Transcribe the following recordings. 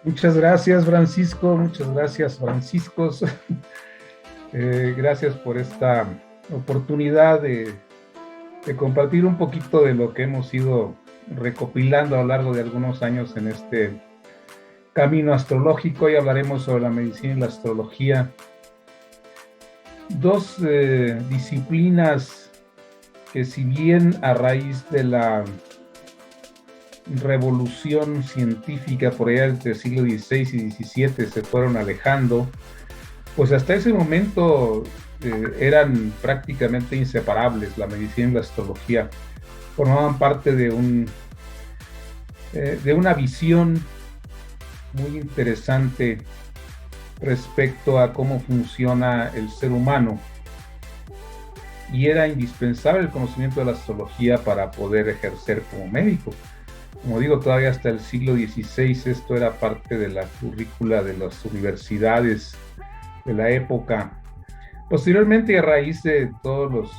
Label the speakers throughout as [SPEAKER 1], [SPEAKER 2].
[SPEAKER 1] Muchas gracias, Francisco. Muchas gracias, Franciscos. Gracias por esta oportunidad de compartir un poquito de lo que hemos ido recopilando a lo largo de algunos años en este camino astrológico. Hoy hablaremos sobre la medicina y la astrología. Dos disciplinas que, si bien a raíz de la revolución científica por allá entre el siglo XVI y XVII se fueron alejando, pues hasta ese momento eran prácticamente inseparables. La medicina y la astrología formaban parte de una visión muy interesante respecto a cómo funciona el ser humano, y era indispensable el conocimiento de la astrología para poder ejercer como médico. Como digo, todavía hasta el siglo XVI esto era parte de la currícula de las universidades de la época. Posteriormente, a raíz de todos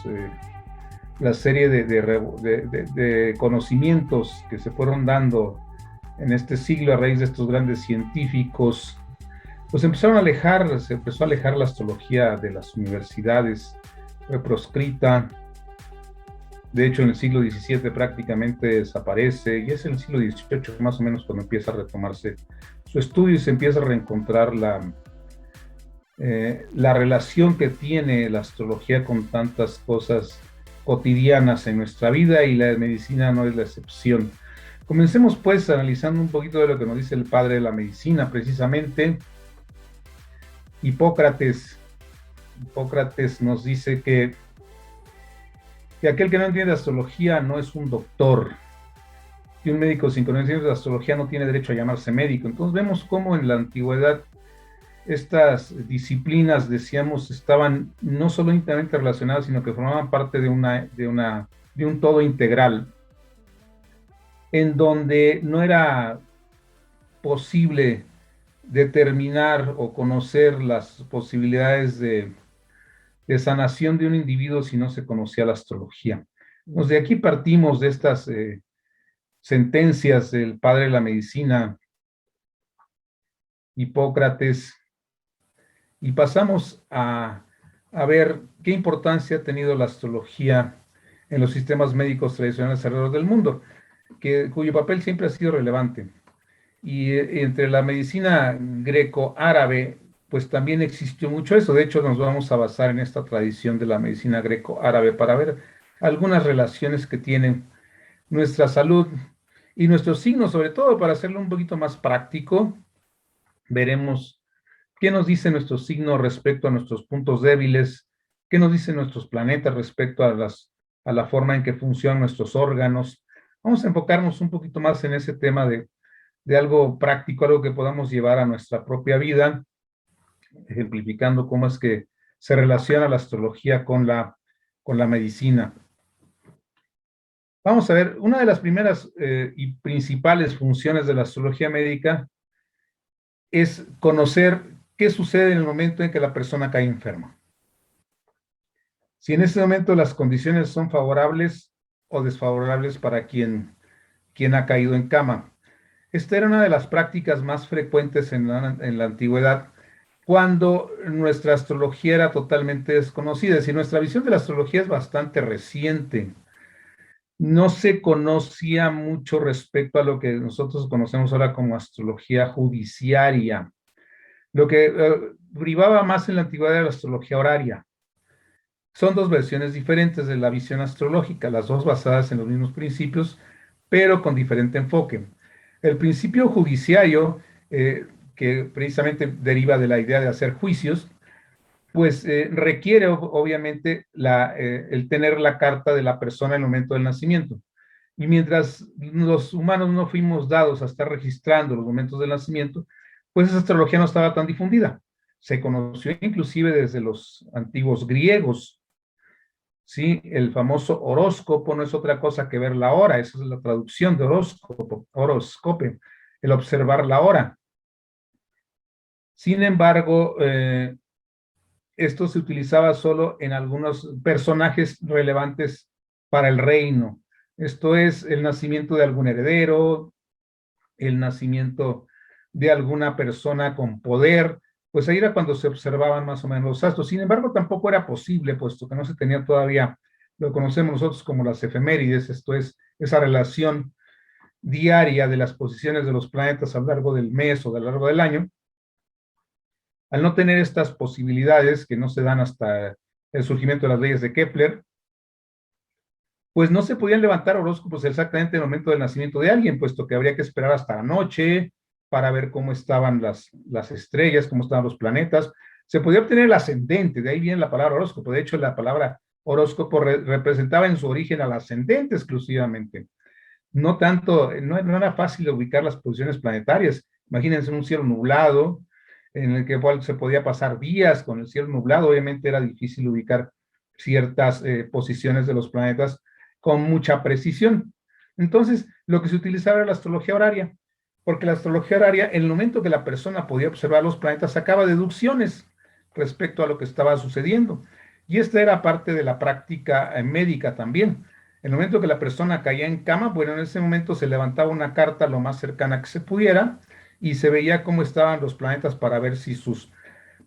[SPEAKER 1] la serie de conocimientos que se fueron dando en este siglo a raíz de estos grandes científicos, pues se empezó a alejar la astrología de las universidades, fue proscrita. De hecho, en el siglo XVII prácticamente desaparece, y es en el siglo XVIII más o menos cuando empieza a retomarse su estudio y se empieza a reencontrar la relación que tiene la astrología con tantas cosas cotidianas en nuestra vida, y la medicina no es la excepción. Comencemos pues analizando un poquito de lo que nos dice el padre de la medicina, precisamente Hipócrates. Hipócrates nos dice que aquel que no entiende astrología no es un doctor, que un médico sin conocimientos de astrología no tiene derecho a llamarse médico. Entonces vemos cómo en la antigüedad estas disciplinas, decíamos, estaban no solo íntimamente relacionadas, sino que formaban parte de un todo integral, en donde no era posible determinar o conocer las posibilidades de sanación de un individuo si no se conocía la astrología. Entonces, de aquí partimos de estas sentencias del padre de la medicina, Hipócrates, y pasamos a ver qué importancia ha tenido la astrología en los sistemas médicos tradicionales alrededor del mundo, cuyo papel siempre ha sido relevante. Y entre la medicina greco-árabe, pues también existió mucho eso. De hecho, nos vamos a basar en esta tradición de la medicina greco-árabe para ver algunas relaciones que tienen nuestra salud y nuestros signos, sobre todo para hacerlo un poquito más práctico. Veremos qué nos dice nuestro signo respecto a nuestros puntos débiles, qué nos dicen nuestros planetas respecto a la forma en que funcionan nuestros órganos. Vamos a enfocarnos un poquito más en ese tema de algo práctico, algo que podamos llevar a nuestra propia vida, ejemplificando cómo es que se relaciona la astrología con la medicina. Vamos a ver, una de las primeras y principales funciones de la astrología médica es conocer qué sucede en el momento en que la persona cae enferma. Si en ese momento las condiciones son favorables o desfavorables para quien ha caído en cama. Esta era una de las prácticas más frecuentes en la antigüedad, cuando nuestra astrología era totalmente desconocida. Es decir, nuestra visión de la astrología es bastante reciente. No se conocía mucho respecto a lo que nosotros conocemos ahora como astrología judiciaria. Lo que privaba más en la antigüedad era la astrología horaria. Son dos versiones diferentes de la visión astrológica, las dos basadas en los mismos principios, pero con diferente enfoque. El principio judiciario, que precisamente deriva de la idea de hacer juicios, pues requiere obviamente el tener la carta de la persona en el momento del nacimiento. Y mientras los humanos no fuimos dados a estar registrando los momentos del nacimiento, pues esa astrología no estaba tan difundida. Se conoció inclusive desde los antiguos griegos. ¿Sí? El famoso horóscopo no es otra cosa que ver la hora, esa es la traducción de horóscopo, horoscope, el observar la hora. Sin embargo, esto se utilizaba solo en algunos personajes relevantes para el reino. Esto es el nacimiento de algún heredero, el nacimiento de alguna persona con poder, pues ahí era cuando se observaban más o menos los astros. Sin embargo, tampoco era posible, puesto que no se tenía todavía, lo conocemos nosotros como las efemérides, esto es, esa relación diaria de las posiciones de los planetas a lo largo del mes o a lo largo del año. Al no tener estas posibilidades, que no se dan hasta el surgimiento de las leyes de Kepler, pues no se podían levantar horóscopos exactamente en el momento del nacimiento de alguien, puesto que habría que esperar hasta la noche para ver cómo estaban las estrellas, cómo estaban los planetas. Se podía obtener el ascendente, de ahí viene la palabra horóscopo. De hecho, la palabra horóscopo representaba en su origen al ascendente exclusivamente. No tanto, no era fácil ubicar las posiciones planetarias. Imagínense un cielo nublado, en el que igual se podía pasar días con el cielo nublado. Obviamente era difícil ubicar ciertas posiciones de los planetas con mucha precisión. Entonces, lo que se utilizaba era la astrología horaria, porque la astrología horaria, en el momento que la persona podía observar los planetas, sacaba deducciones respecto a lo que estaba sucediendo. Y esta era parte de la práctica médica también. En el momento que la persona caía en cama, bueno, en ese momento se levantaba una carta lo más cercana que se pudiera y se veía cómo estaban los planetas para ver si sus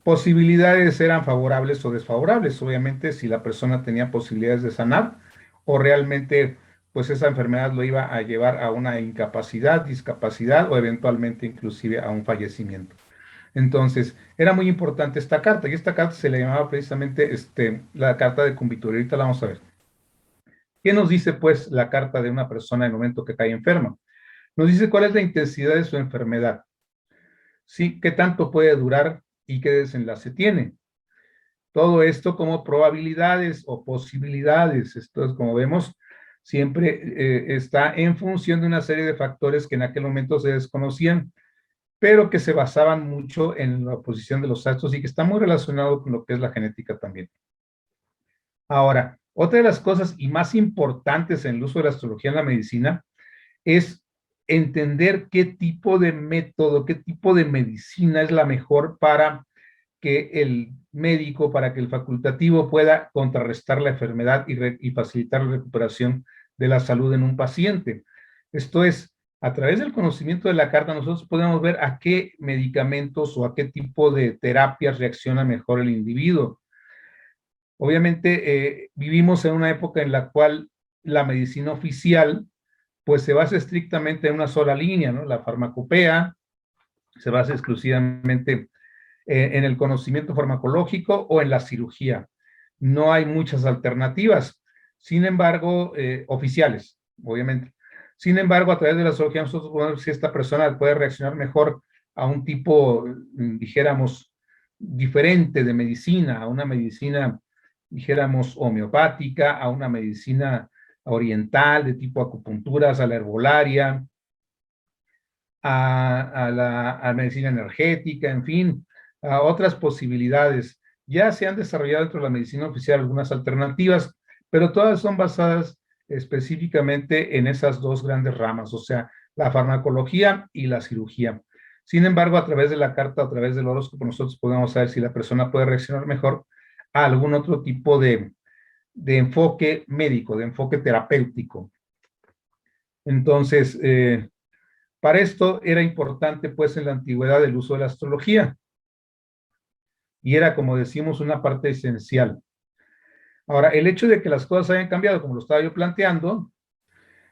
[SPEAKER 1] posibilidades eran favorables o desfavorables. Obviamente, si la persona tenía posibilidades de sanar o realmente pues esa enfermedad lo iba a llevar a una incapacidad, discapacidad o eventualmente inclusive a un fallecimiento. Entonces, era muy importante esta carta y esta carta se le llamaba precisamente la carta de Cumbitur. Ahorita la vamos a ver. ¿Qué nos dice pues la carta de una persona en el momento que cae enferma? Nos dice cuál es la intensidad de su enfermedad, ¿sí? ¿Qué tanto puede durar y qué desenlace tiene? Todo esto como probabilidades o posibilidades. Esto es, como vemos, siempre está en función de una serie de factores que en aquel momento se desconocían, pero que se basaban mucho en la posición de los astros y que está muy relacionado con lo que es la genética también. Ahora, otra de las cosas y más importantes en el uso de la astrología en la medicina es entender qué tipo de método, qué tipo de medicina es la mejor para que el médico, para que el facultativo pueda contrarrestar la enfermedad y facilitar la recuperación de la salud en un paciente. Esto es, a través del conocimiento de la carta, nosotros podemos ver a qué medicamentos o a qué tipo de terapias reacciona mejor el individuo. Obviamente, vivimos en una época en la cual la medicina oficial pues se basa estrictamente en una sola línea, ¿no? La farmacopea se basa exclusivamente en el conocimiento farmacológico o en la cirugía. No hay muchas alternativas, sin embargo, oficiales, obviamente. Sin embargo, a través de la astrología nosotros podemos ver si esta persona puede reaccionar mejor a un tipo, dijéramos, diferente de medicina, a una medicina, dijéramos, homeopática, a una medicina oriental de tipo acupunturas, a la herbolaria, a medicina energética, en fin, a otras posibilidades. Ya se han desarrollado dentro de la medicina oficial algunas alternativas, pero todas son basadas específicamente en esas dos grandes ramas, o sea, la farmacología y la cirugía. Sin embargo, a través de la carta, a través del horóscopo, nosotros podemos saber si la persona puede reaccionar mejor a algún otro tipo de enfoque médico, de enfoque terapéutico. Entonces, para esto era importante, pues, en la antigüedad el uso de la astrología. Y era, como decimos, una parte esencial. Ahora, el hecho de que las cosas hayan cambiado, como lo estaba yo planteando,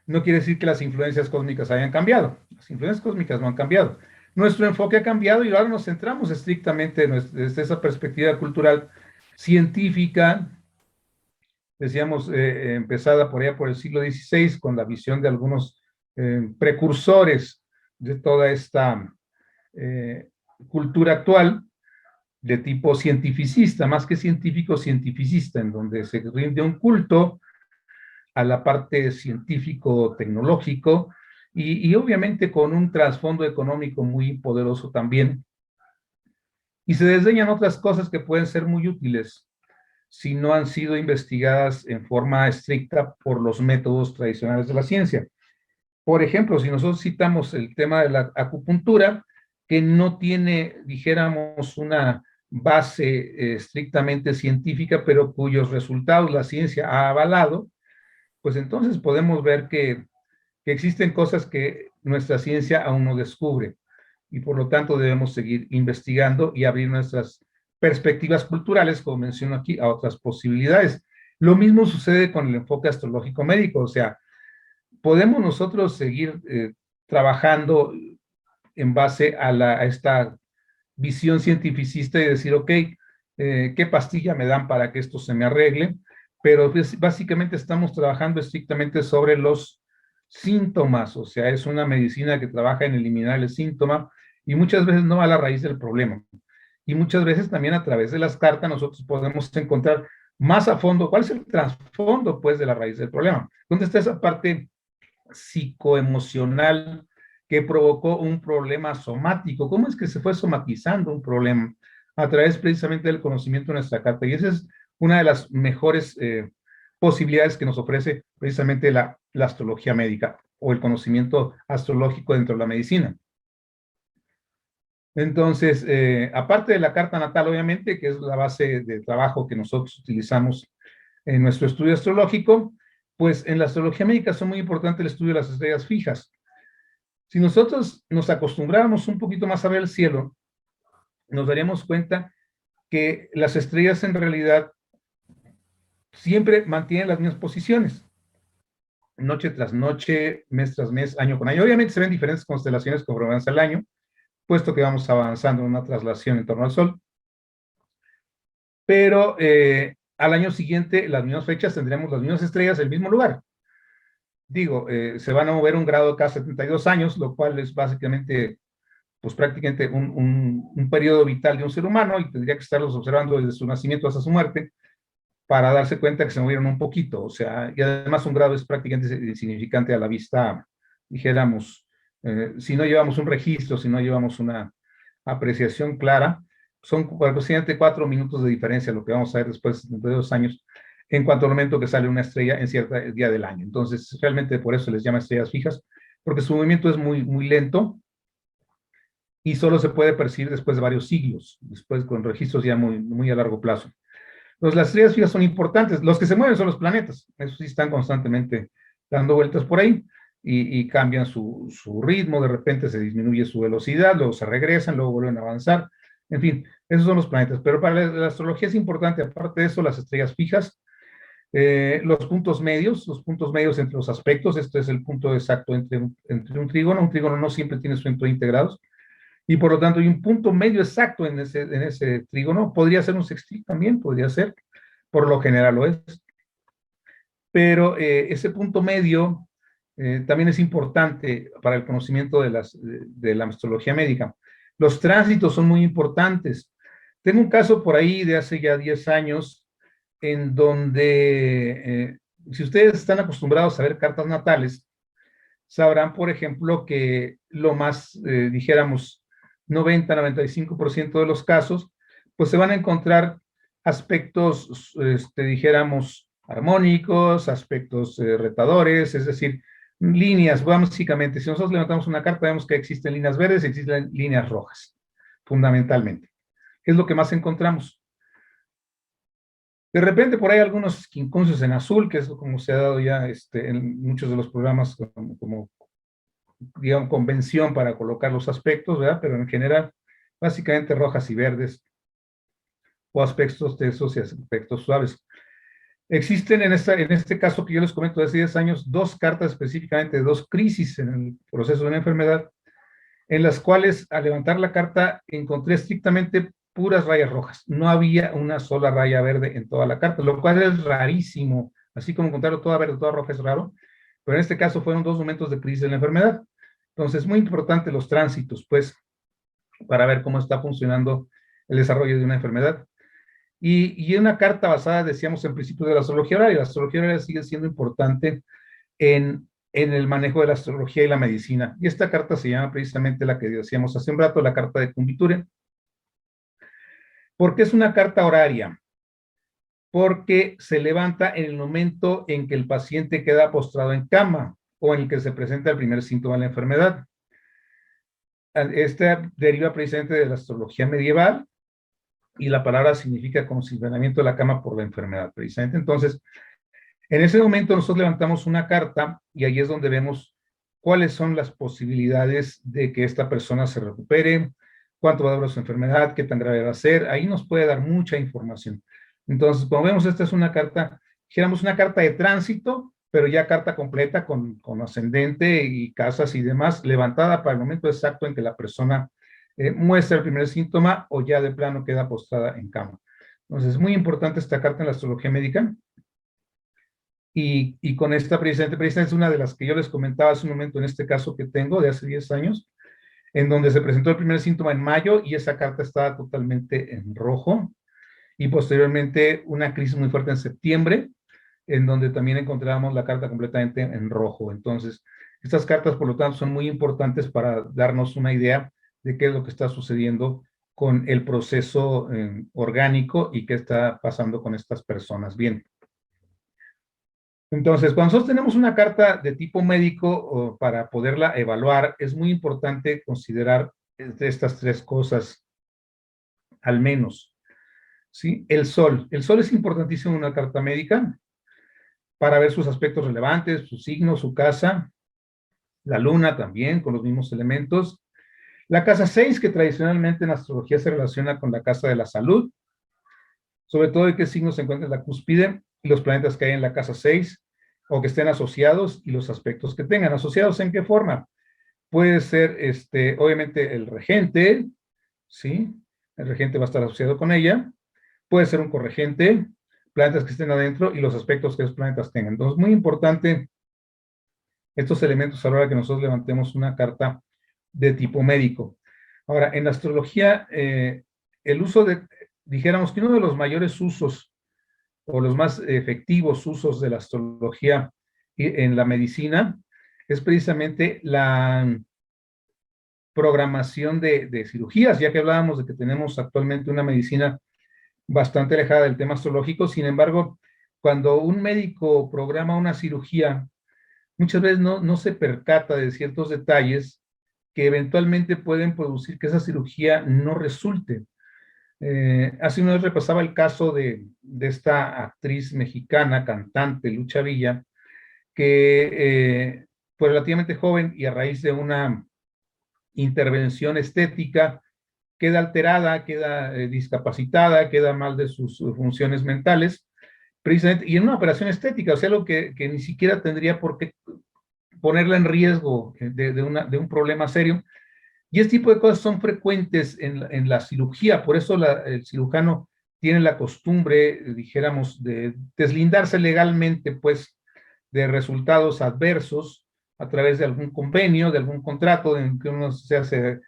[SPEAKER 1] no quiere decir que las influencias cósmicas hayan cambiado. Las influencias cósmicas no han cambiado. Nuestro enfoque ha cambiado y ahora nos centramos estrictamente desde esa perspectiva cultural científica, decíamos, empezada por allá por el siglo XVI, con la visión de algunos precursores de toda esta cultura actual, de tipo cientificista, más que científico, cientificista, en donde se rinde un culto a la parte científico-tecnológico y obviamente con un trasfondo económico muy poderoso también. Y se desdeñan otras cosas que pueden ser muy útiles si no han sido investigadas en forma estricta por los métodos tradicionales de la ciencia. Por ejemplo, si nosotros citamos el tema de la acupuntura, que no tiene, dijéramos, una base estrictamente científica, pero cuyos resultados la ciencia ha avalado, pues entonces podemos ver que existen cosas que nuestra ciencia aún no descubre. y por lo tanto debemos seguir investigando y abrir nuestras perspectivas culturales, como menciono aquí, a otras posibilidades. Lo mismo sucede con el enfoque astrológico médico, o sea, podemos nosotros seguir trabajando en base a esta visión cientificista y decir, ok, ¿qué pastilla me dan para que esto se me arregle? Pero pues, básicamente estamos trabajando estrictamente sobre los síntomas, o sea, es una medicina que trabaja en eliminar el síntoma y muchas veces no va a la raíz del problema. Y muchas veces también a través de las cartas nosotros podemos encontrar más a fondo cuál es el trasfondo, pues, de la raíz del problema. ¿Dónde está esa parte psicoemocional que provocó un problema somático? ¿Cómo es que se fue somatizando un problema? A través precisamente del conocimiento de nuestra carta. Y esa es una de las mejores posibilidades que nos ofrece precisamente la astrología médica o el conocimiento astrológico dentro de la medicina. Entonces, aparte de la carta natal, obviamente, que es la base de trabajo que nosotros utilizamos en nuestro estudio astrológico, pues en la astrología médica son muy importantes el estudio de las estrellas fijas. Si nosotros nos acostumbráramos un poquito más a ver el cielo, nos daríamos cuenta que las estrellas en realidad siempre mantienen las mismas posiciones, noche tras noche, mes tras mes, año con año. Obviamente se ven diferentes constelaciones conforme avanza el año, puesto que vamos avanzando en una traslación en torno al Sol. Pero al año siguiente, las mismas fechas, tendremos las mismas estrellas en el mismo lugar. Digo, se van a mover un grado cada 72 años, lo cual es básicamente, pues prácticamente un periodo vital de un ser humano y tendría que estarlos observando desde su nacimiento hasta su muerte para darse cuenta que se movieron un poquito. O sea, y además un grado es prácticamente insignificante a la vista, dijéramos, si no llevamos un registro, si no llevamos una apreciación clara, son aproximadamente 4 minutos de diferencia lo que vamos a ver después de 72 años en cuanto al momento que sale una estrella en cierto día del año. Entonces, realmente por eso les llama estrellas fijas, porque su movimiento es muy, muy lento y solo se puede percibir después de varios siglos, después con registros ya muy, muy a largo plazo. Entonces, las estrellas fijas son importantes. Los que se mueven son los planetas. Esos sí están constantemente dando vueltas por ahí y cambian su ritmo. De repente se disminuye su velocidad, luego se regresan, luego vuelven a avanzar. En fin, esos son los planetas. Pero para la astrología es importante, aparte de eso, las estrellas fijas, los puntos medios entre los aspectos. Este es el punto exacto entre un trígono. Un trígono no siempre tiene sus centros integrados. Y por lo tanto hay un punto medio exacto en ese trígono. Podría ser un sextil también, podría ser, por lo general lo es. Pero ese punto medio también es importante para el conocimiento de la astrología médica. Los tránsitos son muy importantes. Tengo un caso por ahí de hace ya 10 años en donde, si ustedes están acostumbrados a ver cartas natales, sabrán, por ejemplo, que lo más, dijéramos, 90-95% de los casos, pues se van a encontrar aspectos, dijéramos, armónicos, aspectos retadores, es decir, líneas, básicamente, si nosotros levantamos una carta, vemos que existen líneas verdes y existen líneas rojas, fundamentalmente. ¿Qué es lo que más encontramos? De repente por ahí algunos quincuncios en azul, que es como se ha dado ya en muchos de los programas como digamos, convención para colocar los aspectos, ¿verdad? Pero en general, básicamente rojas y verdes, o aspectos tensos y aspectos suaves. Existen en este caso que yo les comento de hace 10 años, dos cartas específicamente de dos crisis en el proceso de una enfermedad, en las cuales al levantar la carta encontré estrictamente puras rayas rojas. No había una sola raya verde en toda la carta, lo cual es rarísimo. Así como encontrarlo toda verde, toda roja es raro, pero en este caso fueron dos momentos de crisis de la enfermedad. Entonces, muy importante los tránsitos, pues, para ver cómo está funcionando el desarrollo de una enfermedad. Y una carta basada, decíamos, en principio de la astrología horaria. La astrología horaria sigue siendo importante en el manejo de la astrología y la medicina. Y esta carta se llama precisamente la que decíamos hace un rato, la carta de Cumbiture. ¿Por qué es una carta horaria? Porque se levanta en el momento en que el paciente queda postrado en cama o en el que se presenta el primer síntoma de la enfermedad. Esta deriva precisamente de la astrología medieval y la palabra significa consideramiento de la cama por la enfermedad, precisamente. Entonces, en ese momento nosotros levantamos una carta y ahí es donde vemos cuáles son las posibilidades de que esta persona se recupere, cuánto va a durar su enfermedad, qué tan grave va a ser. Ahí nos puede dar mucha información. Entonces, como vemos, esta es una carta, dijéramos una carta de tránsito, pero ya carta completa con ascendente y casas y demás, levantada para el momento exacto en que la persona muestra el primer síntoma o ya de plano queda postrada en cama. Entonces, es muy importante esta carta en la astrología médica. Y con esta precisamente es una de las que yo les comentaba hace un momento, en este caso que tengo de hace 10 años, en donde se presentó el primer síntoma en mayo y esa carta estaba totalmente en rojo. Y posteriormente una crisis muy fuerte en septiembre, en donde también encontramos la carta completamente en rojo. Entonces, estas cartas, por lo tanto, son muy importantes para darnos una idea de qué es lo que está sucediendo con el proceso orgánico y qué está pasando con estas personas. Bien. Entonces, cuando nosotros tenemos una carta de tipo médico para poderla evaluar, es muy importante considerar estas tres cosas, al menos. ¿Sí? El sol. El sol es importantísimo en una carta médica para ver sus aspectos relevantes, su signo, su casa. La luna también, con los mismos elementos. La casa 6, que tradicionalmente en astrología se relaciona con la casa de la salud, sobre todo de qué signo se encuentra en la cúspide y los planetas que hay en la casa 6 o que estén asociados y los aspectos que tengan. ¿Asociados en qué forma? Puede ser, obviamente, el regente, ¿sí? El regente va a estar asociado con ella. Puede ser un corregente, planetas que estén adentro y los aspectos que los planetas tengan. Entonces, muy importante estos elementos a la hora que nosotros levantemos una carta de tipo médico. Ahora, en la astrología, el uso de, dijéramos que uno de los mayores usos o los más efectivos usos de la astrología en la medicina es precisamente la programación de cirugías, ya que hablábamos de que tenemos actualmente una medicina bastante alejada del tema astrológico. Sin embargo, cuando un médico programa una cirugía, muchas veces no se percata de ciertos detalles que eventualmente pueden producir que esa cirugía no resulte. Hace una vez repasaba el caso de esta actriz mexicana, cantante, Lucha Villa, que fue relativamente joven y a raíz de una intervención estética queda alterada, queda discapacitada, queda mal de sus funciones mentales, precisamente, y en una operación estética, o sea, algo que ni siquiera tendría por qué ponerla en riesgo de un problema serio. Y este tipo de cosas son frecuentes en la cirugía, por eso el cirujano tiene la costumbre, dijéramos, de deslindarse legalmente, pues, de resultados adversos a través de algún convenio, de algún contrato en que uno se hace,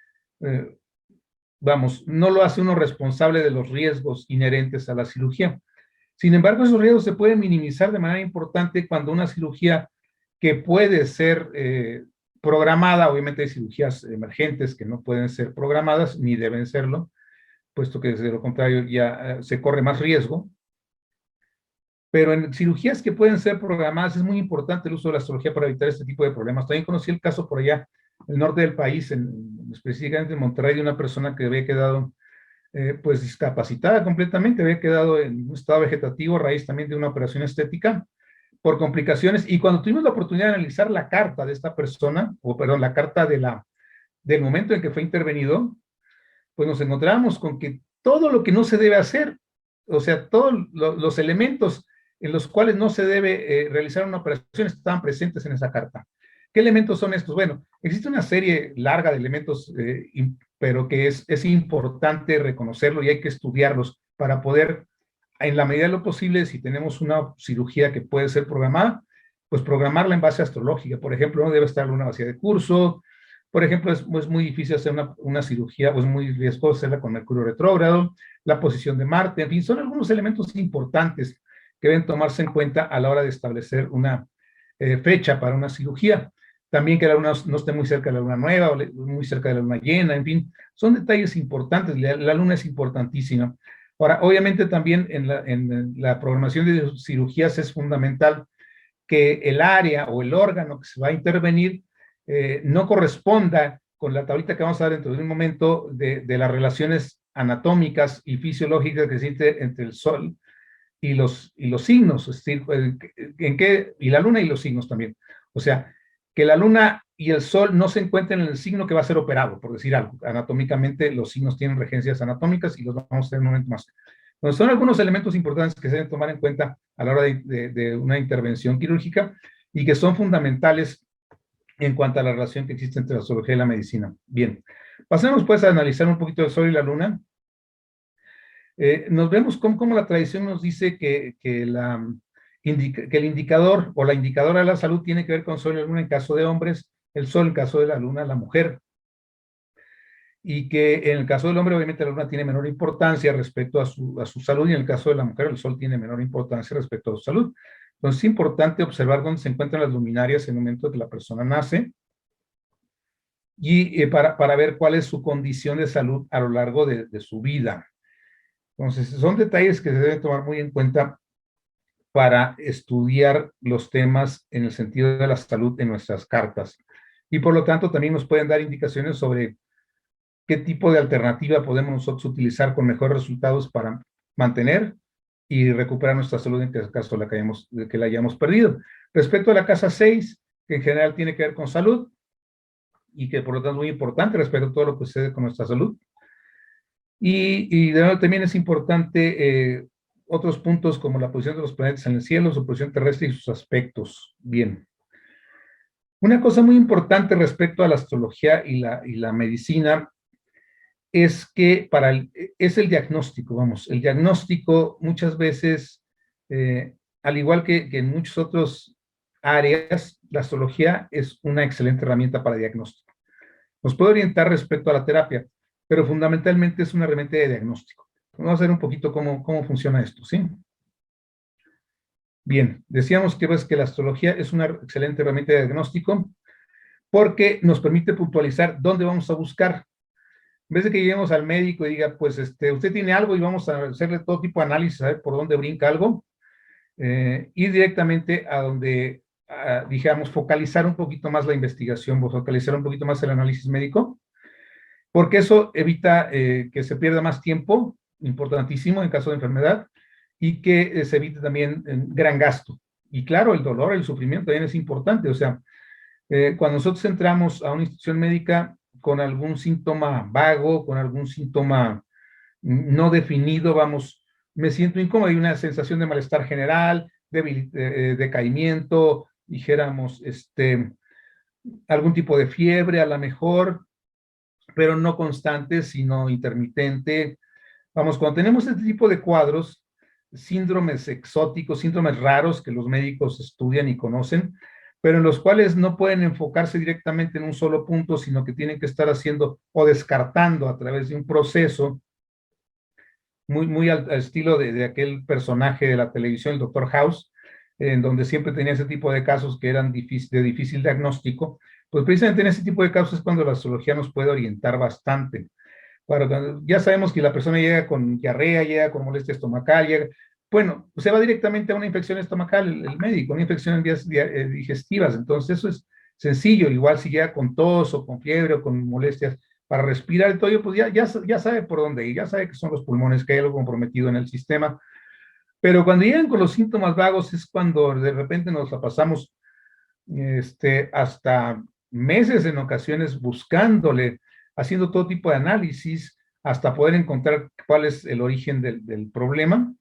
[SPEAKER 1] vamos, no lo hace uno responsable de los riesgos inherentes a la cirugía. Sin embargo, esos riesgos se pueden minimizar de manera importante cuando una cirugía que puede ser programada, obviamente hay cirugías emergentes que no pueden ser programadas ni deben serlo, puesto que de lo contrario ya se corre más riesgo. Pero en cirugías que pueden ser programadas es muy importante el uso de la astrología para evitar este tipo de problemas. También conocí el caso por allá, en el norte del país, específicamente en Monterrey, de una persona que había quedado pues discapacitada completamente, había quedado en un estado vegetativo a raíz también de una operación estética por complicaciones. Y cuando tuvimos la oportunidad de analizar la carta de esta persona, o perdón, la carta del momento en que fue intervenido, pues nos encontramos con que todo lo que no se debe hacer, o sea, todos los elementos en los cuales no se debe realizar una operación estaban presentes en esa carta. ¿Qué elementos son estos? Bueno, existe una serie larga de elementos, pero que es importante reconocerlo y hay que estudiarlos para poder, en la medida de lo posible, si tenemos una cirugía que puede ser programada, pues programarla en base astrológica. Por ejemplo, no debe estar una vacía de curso. Por ejemplo, es muy difícil hacer una cirugía, pues muy riesgoso hacerla con Mercurio retrógrado, la posición de Marte, en fin, son algunos elementos importantes que deben tomarse en cuenta a la hora de establecer una fecha para una cirugía. También que la luna no esté muy cerca de la luna nueva o muy cerca de la luna llena, en fin, son detalles importantes. La luna es importantísima. Ahora, obviamente también en la programación de cirugías es fundamental que el área o el órgano que se va a intervenir no corresponda con la tablita que vamos a dar dentro de un momento de las relaciones anatómicas y fisiológicas que existe entre el Sol y los signos, es decir, y la Luna y los signos también. O sea, que la luna y el sol no se encuentren en el signo que va a ser operado, por decir algo. Anatómicamente, los signos tienen regencias anatómicas y los vamos a ver en un momento más. Entonces, son algunos elementos importantes que se deben tomar en cuenta a la hora de una intervención quirúrgica y que son fundamentales en cuanto a la relación que existe entre la astrología y la medicina. Bien, pasemos pues a analizar un poquito el sol y la luna. Nos vemos cómo la tradición nos dice que el indicador o la indicadora de la salud tiene que ver con sol y la luna en caso de hombres, el sol en caso de la luna, la mujer. Y que en el caso del hombre, obviamente, la luna tiene menor importancia respecto a su salud, y en el caso de la mujer, el sol tiene menor importancia respecto a su salud. Entonces, es importante observar dónde se encuentran las luminarias en el momento de que la persona nace, y para ver cuál es su condición de salud a lo largo de su vida. Entonces, son detalles que se deben tomar muy en cuenta para estudiar los temas en el sentido de la salud en nuestras cartas. Y por lo tanto, también nos pueden dar indicaciones sobre qué tipo de alternativa podemos nosotros utilizar con mejores resultados para mantener y recuperar nuestra salud en caso de que la hayamos perdido. Respecto a la casa 6, que en general tiene que ver con salud y que por lo tanto es muy importante respecto a todo lo que sucede con nuestra salud. Y de nuevo también es importante otros puntos como la posición de los planetas en el cielo, su posición terrestre y sus aspectos. Bien. Una cosa muy importante respecto a la astrología y la medicina es que es el diagnóstico, vamos. El diagnóstico muchas veces, al igual que en muchas otras áreas, la astrología es una excelente herramienta para diagnóstico. Nos puede orientar respecto a la terapia, pero fundamentalmente es una herramienta de diagnóstico. Vamos a ver un poquito cómo funciona esto, ¿sí? Bien, decíamos que la astrología es una excelente herramienta de diagnóstico porque nos permite puntualizar dónde vamos a buscar. En vez de que lleguemos al médico y diga, pues usted tiene algo y vamos a hacerle todo tipo de análisis, a ver por dónde brinca algo, ir directamente a donde, digamos, focalizar un poquito más la investigación, focalizar un poquito más el análisis médico, porque eso evita que se pierda más tiempo, importantísimo en caso de enfermedad, y que se evite también gran gasto. Y claro, el dolor, el sufrimiento también es importante. O sea, cuando nosotros entramos a una institución médica con algún síntoma vago, con algún síntoma no definido, vamos, me siento incómodo, hay una sensación de malestar general, de decaimiento, dijéramos, algún tipo de fiebre a lo mejor, pero no constante, sino intermitente. Vamos, cuando tenemos este tipo de cuadros, síndromes exóticos, síndromes raros que los médicos estudian y conocen, pero en los cuales no pueden enfocarse directamente en un solo punto, sino que tienen que estar haciendo o descartando a través de un proceso muy al estilo de aquel personaje de la televisión, el Dr. House, en donde siempre tenía ese tipo de casos que eran de difícil diagnóstico. Pues precisamente en ese tipo de casos es cuando la astrología nos puede orientar bastante. Ya sabemos que la persona llega con diarrea, llega con molestia estomacal, bueno, se va directamente a una infección estomacal, el médico, una infección en vías digestivas. Entonces eso es sencillo. Igual si llega con tos o con fiebre o con molestias para respirar el toyo, pues ya sabe por dónde ir, ya sabe que son los pulmones, que hay algo comprometido en el sistema. Pero cuando llegan con los síntomas vagos es cuando de repente nos la pasamos hasta meses en ocasiones buscándole, haciendo todo tipo de análisis hasta poder encontrar cuál es el origen del problema.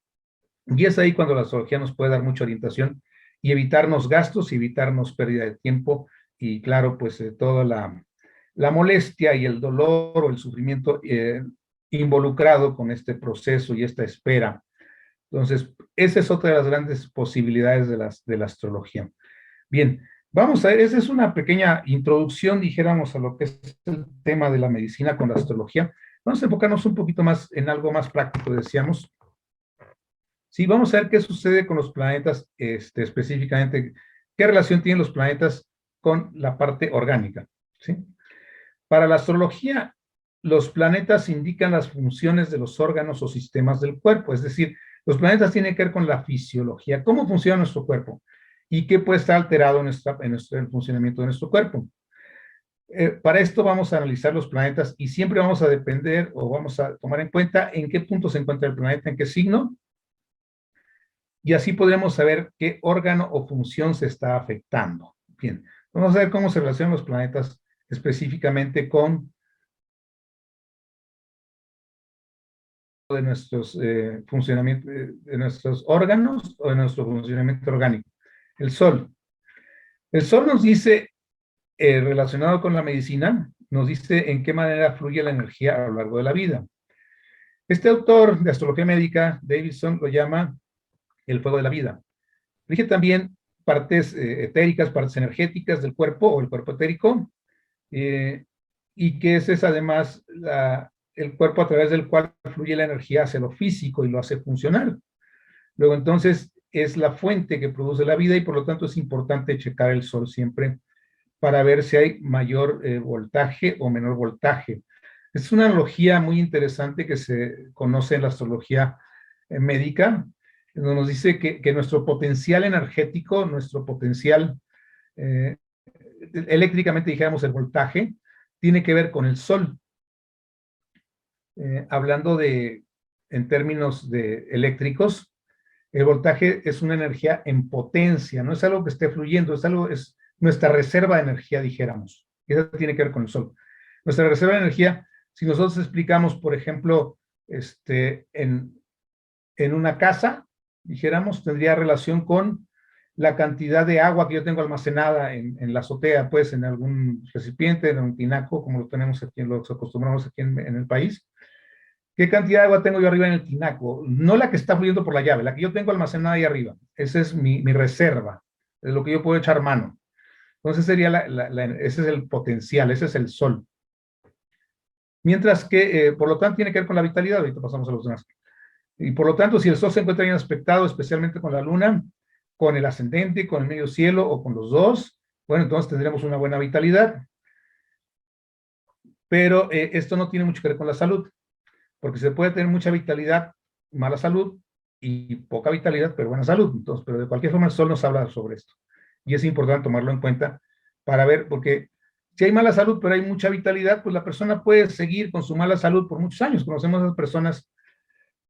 [SPEAKER 1] Y es ahí cuando la astrología nos puede dar mucha orientación y evitarnos gastos y evitarnos pérdida de tiempo y claro, pues toda la molestia y el dolor o el sufrimiento involucrado con este proceso y esta espera. Entonces, esa es otra de las grandes posibilidades de la astrología. Bien, vamos a ver, esa es una pequeña introducción, dijéramos, a lo que es el tema de la medicina con la astrología. Vamos a enfocarnos un poquito más en algo más práctico, decíamos. Sí, vamos a ver qué sucede con los planetas, específicamente, qué relación tienen los planetas con la parte orgánica, ¿sí? Para la astrología, los planetas indican las funciones de los órganos o sistemas del cuerpo, es decir, los planetas tienen que ver con la fisiología, cómo funciona nuestro cuerpo y qué puede estar alterado en el funcionamiento de nuestro cuerpo. Para esto vamos a analizar los planetas y siempre vamos a depender o vamos a tomar en cuenta en qué punto se encuentra el planeta, en qué signo, y así podremos saber qué órgano o función se está afectando. Bien, Vamos a ver cómo se relacionan los planetas específicamente con de nuestros funcionamiento, de nuestros órganos o de nuestro funcionamiento orgánico. El Sol. El Sol nos dice, relacionado con la medicina, nos dice en qué manera fluye la energía a lo largo de la vida. Este autor de astrología médica, Davidson, lo llama el fuego de la vida. Rige también partes etéricas, partes energéticas del cuerpo o el cuerpo etérico, eh, y que ese es además el cuerpo a través del cual fluye la energía hacia lo físico y lo hace funcionar. Luego entonces es la fuente que produce la vida y por lo tanto es importante checar el sol siempre para ver si hay mayor voltaje o menor voltaje. Es una analogía muy interesante que se conoce en la astrología médica, donde nos dice que nuestro potencial energético, nuestro potencial eh, eléctricamente dijéramos el voltaje, tiene que ver con el sol. Hablando en términos de eléctricos, el voltaje es una energía en potencia, no es algo que esté fluyendo, es nuestra reserva de energía, dijéramos. Y eso tiene que ver con el sol. Nuestra reserva de energía, si nosotros explicamos, por ejemplo, en una casa, dijéramos, tendría relación con la cantidad de agua que yo tengo almacenada en la azotea, pues en algún recipiente, en un tinaco, como lo tenemos aquí, lo acostumbramos aquí en el país. ¿Qué cantidad de agua tengo yo arriba en el tinaco? No la que está fluyendo por la llave, la que yo tengo almacenada ahí arriba. Esa es mi reserva, es lo que yo puedo echar mano. Entonces sería ese es el potencial, ese es el sol. Mientras que, por lo tanto, tiene que ver con la vitalidad. Ahorita pasamos a los demás. Y por lo tanto, si el sol se encuentra bien aspectado, especialmente con la luna, con el ascendente, con el medio cielo o con los dos, bueno, entonces tendremos una buena vitalidad. Pero esto no tiene mucho que ver con la salud, porque se puede tener mucha vitalidad, mala salud, y poca vitalidad, pero buena salud. Entonces, pero de cualquier forma el sol nos habla sobre esto. Y es importante tomarlo en cuenta para ver, porque si hay mala salud, pero hay mucha vitalidad, pues la persona puede seguir con su mala salud por muchos años. Conocemos a esas personas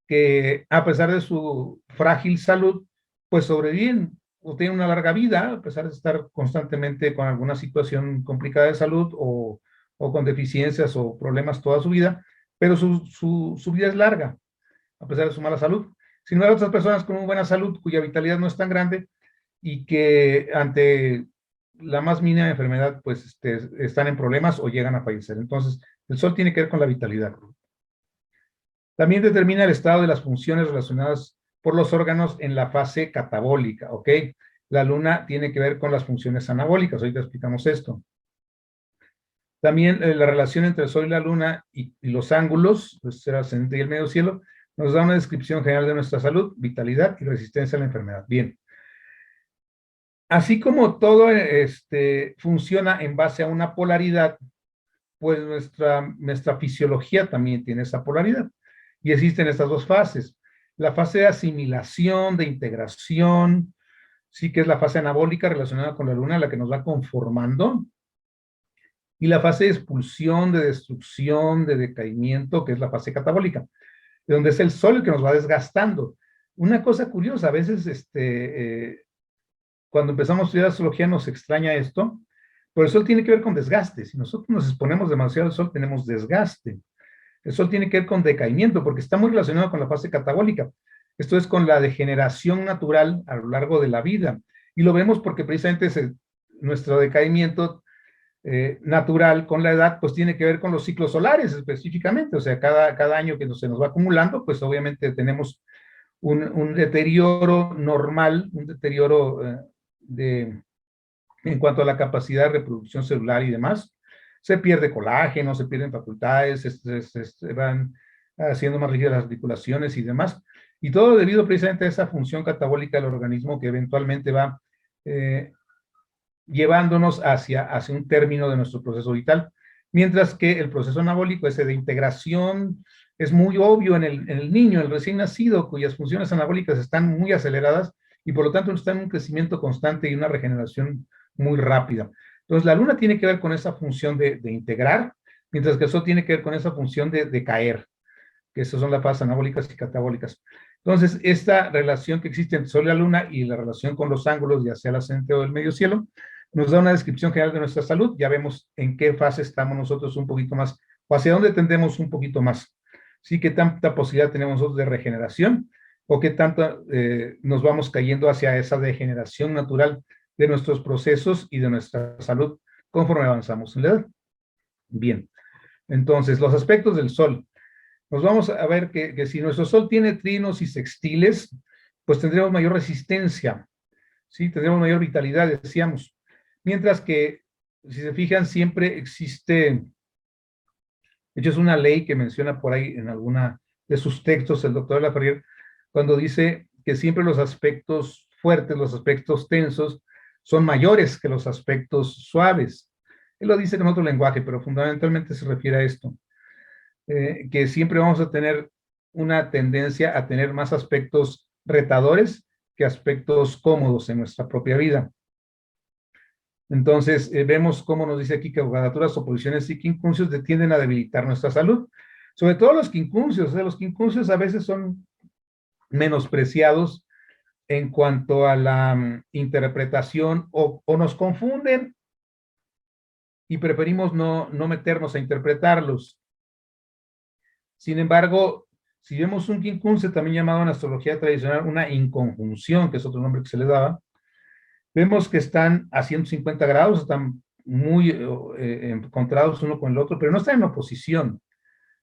[SPEAKER 1] que a pesar de su frágil salud, pues sobreviven o tienen una larga vida, a pesar de estar constantemente con alguna situación complicada de salud o con deficiencias o problemas toda su vida, pero su vida es larga, a pesar de su mala salud. Sin embargo, otras personas con muy buena salud, cuya vitalidad no es tan grande y que ante la más mínima enfermedad, pues están en problemas o llegan a fallecer. Entonces, el sol tiene que ver con la vitalidad. También determina el estado de las funciones relacionadas por los órganos en la fase catabólica, ¿ok? La luna tiene que ver con las funciones anabólicas, ahorita explicamos esto. También la relación entre el sol y la luna y los ángulos, pues el ascendente y el medio cielo, nos da una descripción general de nuestra salud, vitalidad y resistencia a la enfermedad. Bien. Así como todo funciona en base a una polaridad, pues nuestra fisiología también tiene esa polaridad. Y existen estas dos fases. La fase de asimilación, de integración, sí que es la fase anabólica relacionada con la luna, la que nos va conformando. Y la fase de expulsión, de destrucción, de decaimiento, que es la fase catabólica, donde es el sol el que nos va desgastando. Una cosa curiosa, a veces cuando empezamos a estudiar astrología nos extraña esto, pero el sol tiene que ver con desgaste. Si nosotros nos exponemos demasiado al sol, tenemos desgaste. El sol tiene que ver con decaimiento, porque está muy relacionado con la fase catabólica. Esto es con la degeneración natural a lo largo de la vida. Y lo vemos porque precisamente nuestro decaimiento natural con la edad, pues tiene que ver con los ciclos solares específicamente. O sea, cada año que se nos va acumulando, pues obviamente tenemos un deterioro normal, un deterioro en cuanto a la capacidad de reproducción celular y demás. Se pierde colágeno, se pierden facultades, se van haciendo más rígidas las articulaciones y demás. Y todo debido precisamente a esa función catabólica del organismo que eventualmente va llevándonos hacia un término de nuestro proceso vital. Mientras que el proceso anabólico, ese de integración, es muy obvio en el niño, el recién nacido, cuyas funciones anabólicas están muy aceleradas y por lo tanto está en un crecimiento constante y una regeneración muy rápida. Entonces, la luna tiene que ver con esa función de integrar, mientras que el sol tiene que ver con esa función de caer, que esas son las fases anabólicas y catabólicas. Entonces, esta relación que existe entre el sol y la luna y la relación con los ángulos, ya sea el ascendente o el medio cielo, Nos da una descripción general de nuestra salud, ya vemos en qué fase estamos nosotros un poquito más, o hacia dónde tendemos un poquito más. Sí, qué tanta posibilidad tenemos nosotros de regeneración, o qué tanto nos vamos cayendo hacia esa degeneración natural de nuestros procesos y de nuestra salud conforme avanzamos en la edad. Bien, entonces, los aspectos del Sol. Nos vamos a ver que si nuestro Sol tiene trinos y sextiles, pues tendremos mayor resistencia, ¿sí? Tendremos mayor vitalidad, decíamos. Mientras que, si se fijan, siempre existe, de hecho es una ley que menciona por ahí en alguna de sus textos el doctor Laferrier, cuando dice que siempre los aspectos fuertes, los aspectos tensos, son mayores que los aspectos suaves. Él lo dice en otro lenguaje, pero fundamentalmente se refiere a esto, que siempre vamos a tener una tendencia a tener más aspectos retadores que aspectos cómodos en nuestra propia vida. Entonces, vemos cómo nos dice aquí que cuadraturas, oposiciones y quincunциos tienden a debilitar nuestra salud. Sobre todo los quincunциos, los quincunциos a veces son menospreciados en cuanto a la interpretación o nos confunden y preferimos no meternos a interpretarlos. Sin embargo, si vemos un quincuncio, también llamado en astrología tradicional una inconjunción, que es otro nombre que se le daba, vemos que están a 150 grados, están muy encontrados uno con el otro, pero no están en oposición.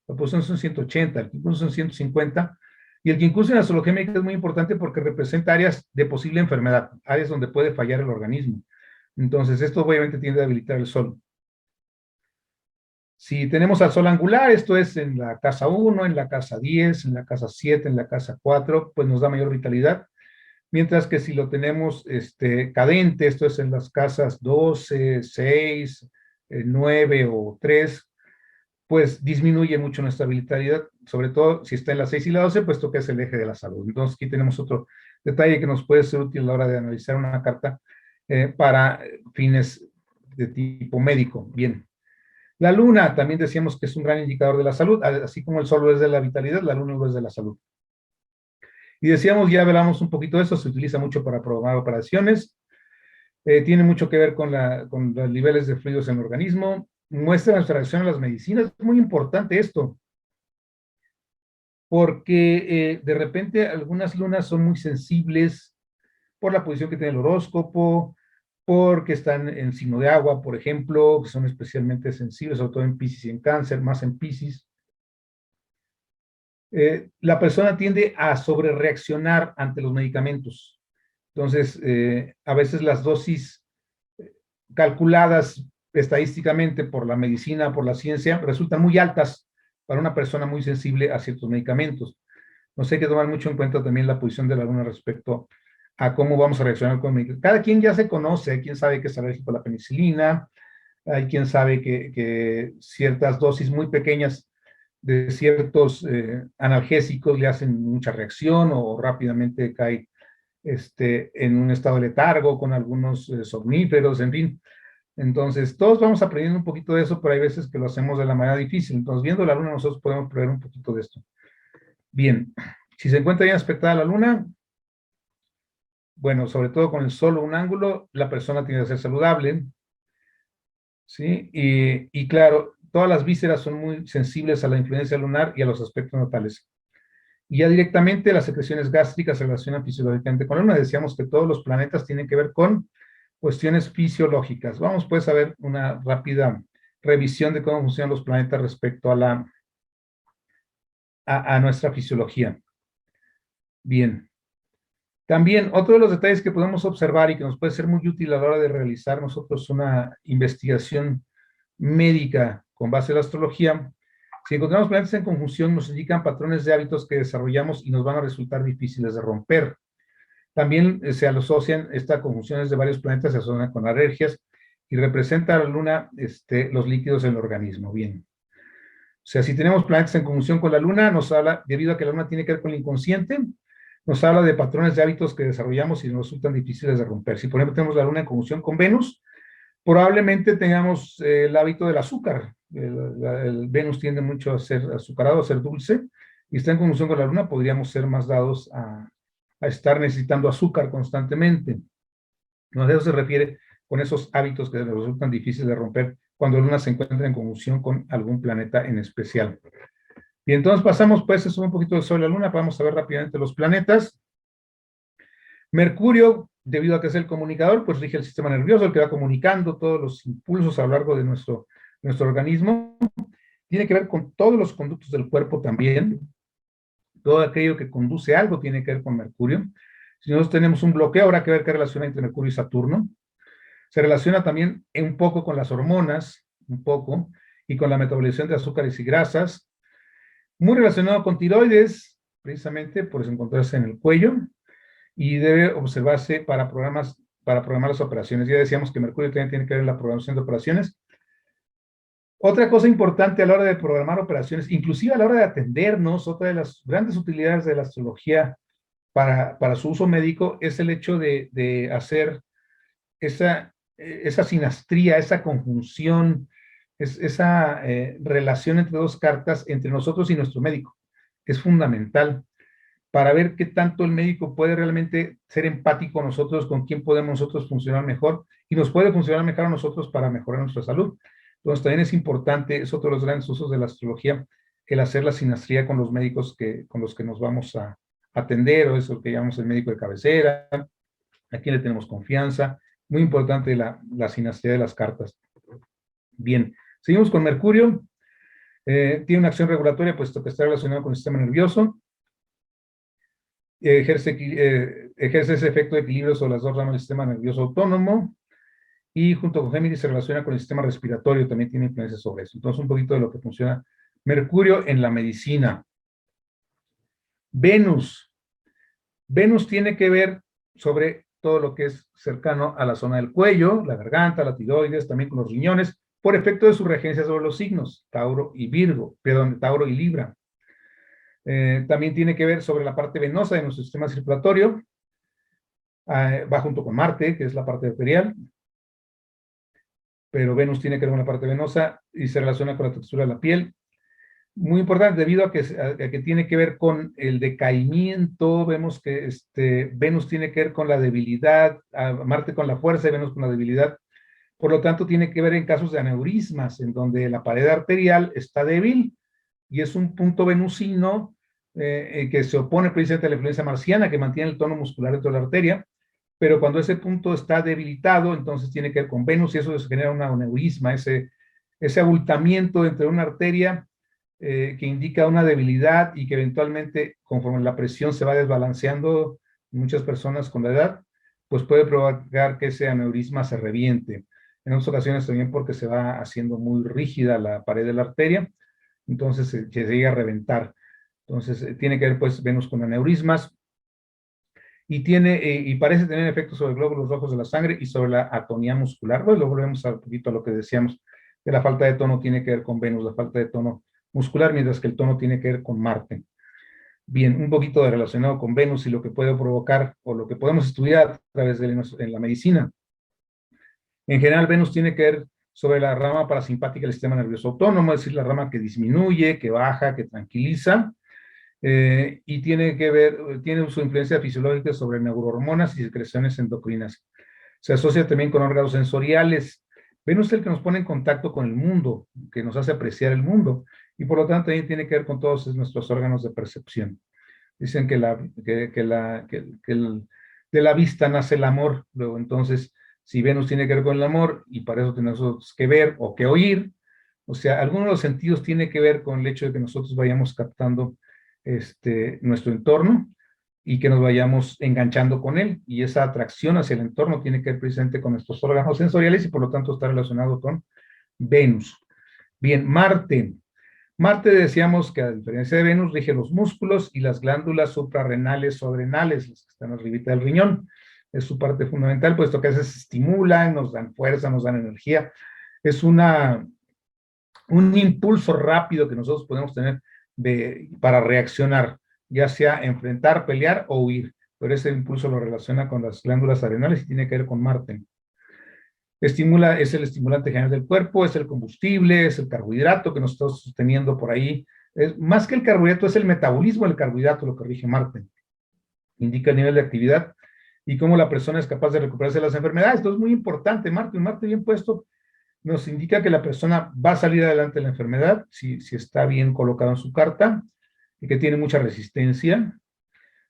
[SPEAKER 1] La oposición son 180, el quincuncio son 150, y el quincuncio en astrología médica es muy importante porque representa áreas de posible enfermedad, áreas donde puede fallar el organismo. Entonces, esto obviamente tiende a debilitar el Sol. Si tenemos al Sol angular, esto es en la casa 1, en la casa 10, en la casa 7, en la casa 4, pues nos da mayor vitalidad. Mientras que si lo tenemos cadente, esto es en las casas 12, 6, 9 o 3, pues disminuye mucho nuestra vitalidad, sobre todo si está en la 6 y la 12, puesto que es el eje de la salud. Entonces aquí tenemos otro detalle que nos puede ser útil a la hora de analizar una carta para fines de tipo médico. Bien. La luna, también decíamos que es un gran indicador de la salud, así como el sol lo es de la vitalidad, la luna lo es de la salud. Y decíamos, ya hablamos un poquito de eso, se utiliza mucho para programar operaciones, tiene mucho que ver con los niveles de fluidos en el organismo, muestra nuestra reacción a las medicinas, es muy importante esto, porque de repente algunas lunas son muy sensibles por la posición que tiene el horóscopo, porque están en signo de agua, por ejemplo, que son especialmente sensibles, sobre todo en Piscis y en Cáncer, más en Piscis. La persona tiende a sobrereaccionar ante los medicamentos. Entonces, a veces las dosis calculadas estadísticamente por la medicina, por la ciencia, resultan muy altas para una persona muy sensible a ciertos medicamentos. Nos hay que tomar mucho en cuenta también la posición de la luna respecto a cómo vamos a reaccionar con medicamentos. Cada quien ya se conoce, hay quien sabe que es alérgico a la penicilina, hay quien sabe que ciertas dosis muy pequeñas de ciertos analgésicos le hacen mucha reacción o rápidamente cae en un estado de letargo con algunos somníferos, en fin. Entonces, todos vamos aprendiendo un poquito de eso, pero hay veces que lo hacemos de la manera difícil. Entonces, viendo la luna, nosotros podemos prever un poquito de esto. Bien, si se encuentra bien aspectada la luna, bueno, sobre todo con el sol o un ángulo, la persona tiene que ser saludable, ¿sí? Y claro, todas las vísceras son muy sensibles a la influencia lunar y a los aspectos natales. Y ya directamente las secreciones gástricas se relacionan fisiológicamente con la luna. Decíamos que todos los planetas tienen que ver con cuestiones fisiológicas. Vamos pues a ver una rápida revisión de cómo funcionan los planetas respecto a nuestra fisiología. Bien. También otro de los detalles que podemos observar y que nos puede ser muy útil a la hora de realizar nosotros una investigación médica con base en la astrología, si encontramos planetas en conjunción nos indican patrones de hábitos que desarrollamos y nos van a resultar difíciles de romper. También se asocian estas conjunciones de varios planetas, se asocian con alergias y representa a la luna los líquidos en el organismo. Bien. O sea, si tenemos planetas en conjunción con la luna, nos habla, debido a que la luna tiene que ver con el inconsciente, nos habla de patrones de hábitos que desarrollamos y nos resultan difíciles de romper. Si, por ejemplo, tenemos la luna en conjunción con Venus, probablemente tengamos el hábito del azúcar. El Venus tiende mucho a ser azucarado, a ser dulce, y está en conjunción con la luna, podríamos ser más dados a estar necesitando azúcar constantemente. No, a eso se refiere con esos hábitos que resultan difíciles de romper cuando la Luna se encuentra en conjunción con algún planeta en especial. Y entonces pasamos, pues, eso un poquito de Sol y la Luna, vamos a ver rápidamente los planetas. Mercurio, debido a que es el comunicador, pues rige el sistema nervioso, el que va comunicando todos los impulsos a lo largo de nuestro organismo. Tiene que ver con todos los conductos del cuerpo también. Todo aquello que conduce a algo tiene que ver con Mercurio. Si nosotros tenemos un bloqueo, habrá que ver qué relación hay entre Mercurio y Saturno. Se relaciona también un poco con las hormonas, un poco, y con la metabolización de azúcares y grasas. Muy relacionado con tiroides, precisamente por encontrarse en el cuello, y debe observarse para programar las operaciones. Ya decíamos que Mercurio también tiene que ver en la programación de operaciones. Otra cosa importante a la hora de programar operaciones, inclusive a la hora de atendernos, otra de las grandes utilidades de la astrología para su uso médico es el hecho de hacer esa sinastría, esa conjunción, esa relación entre dos cartas, entre nosotros y nuestro médico. Es fundamental para ver qué tanto el médico puede realmente ser empático con nosotros, con quién podemos nosotros funcionar mejor, y nos puede funcionar mejor a nosotros para mejorar nuestra salud. Entonces también es importante, es otro de los grandes usos de la astrología, el hacer la sinastría con los médicos con los que nos vamos a atender, o eso lo que llamamos el médico de cabecera, a quien le tenemos confianza. Muy importante la sinastría de las cartas. Bien, seguimos con Mercurio. Tiene una acción regulatoria, puesto que está relacionado con el sistema nervioso. Ejerce ese efecto de equilibrio sobre las dos ramas del sistema nervioso autónomo, y junto con Géminis se relaciona con el sistema respiratorio, también tiene influencia sobre eso. Entonces, un poquito de lo que funciona Mercurio en la medicina. Venus. Venus tiene que ver sobre todo lo que es cercano a la zona del cuello, la garganta, la tiroides, también con los riñones, por efecto de su regencia sobre los signos, Tauro y Tauro y Libra. También tiene que ver sobre la parte venosa de nuestro sistema circulatorio, va junto con Marte, que es la parte arterial, pero Venus tiene que ver con la parte venosa y se relaciona con la textura de la piel. Muy importante, debido a que tiene que ver con el decaimiento. Vemos que Venus tiene que ver con la debilidad, Marte con la fuerza y Venus con la debilidad. Por lo tanto, tiene que ver en casos de aneurismas, en donde la pared arterial está débil y es un punto venusino que se opone precisamente a la influencia marciana, que mantiene el tono muscular dentro de la arteria. Pero cuando ese punto está debilitado, entonces tiene que ver con Venus, y eso genera un aneurisma, ese abultamiento entre una arteria que indica una debilidad, y que eventualmente, conforme la presión se va desbalanceando en muchas personas con la edad, pues puede provocar que ese aneurisma se reviente. En otras ocasiones también porque se va haciendo muy rígida la pared de la arteria, entonces se llega a reventar. Entonces tiene que ver pues Venus con aneurismas, y parece tener efectos sobre glóbulos rojos de la sangre y sobre la atonía muscular. Pues lo volvemos un poquito a lo que decíamos, que la falta de tono tiene que ver con Venus, la falta de tono muscular, mientras que el tono tiene que ver con Marte. Bien, un poquito de relacionado con Venus y lo que puede provocar, o lo que podemos estudiar a través en la medicina. En general, Venus tiene que ver sobre la rama parasimpática del sistema nervioso autónomo, es decir, la rama que disminuye, que baja, que tranquiliza, y tiene su influencia fisiológica sobre neurohormonas y secreciones endocrinas. Se asocia también con órganos sensoriales. Venus es el que nos pone en contacto con el mundo, que nos hace apreciar el mundo, y por lo tanto también tiene que ver con todos nuestros órganos de percepción. Dicen que de la vista nace el amor. Luego, entonces, si Venus tiene que ver con el amor, y para eso tenemos que ver o que oír, o sea, algunos de los sentidos tiene que ver con el hecho de que nosotros vayamos captando nuestro entorno y que nos vayamos enganchando con él, y esa atracción hacia el entorno tiene que ver precisamente con nuestros órganos sensoriales, y por lo tanto está relacionado con Venus. Bien, Marte. Marte, decíamos que a diferencia de Venus rige los músculos y las glándulas suprarrenales o adrenales, las que están arribita del riñón. Es su parte fundamental, puesto que a veces estimulan, nos dan fuerza, nos dan energía. Es un impulso rápido que nosotros podemos tener para reaccionar, ya sea enfrentar, pelear o huir, pero ese impulso lo relaciona con las glándulas adrenales y tiene que ver con Marte. Es el estimulante general del cuerpo, es el combustible, es el carbohidrato que nos está sosteniendo por ahí. Más que el carbohidrato, es el metabolismo del carbohidrato lo que rige Marte. Indica el nivel de actividad y cómo la persona es capaz de recuperarse de las enfermedades. Esto es muy importante. Un Marte bien puesto nos indica que la persona va a salir adelante de la enfermedad si está bien colocado en su carta y que tiene mucha resistencia.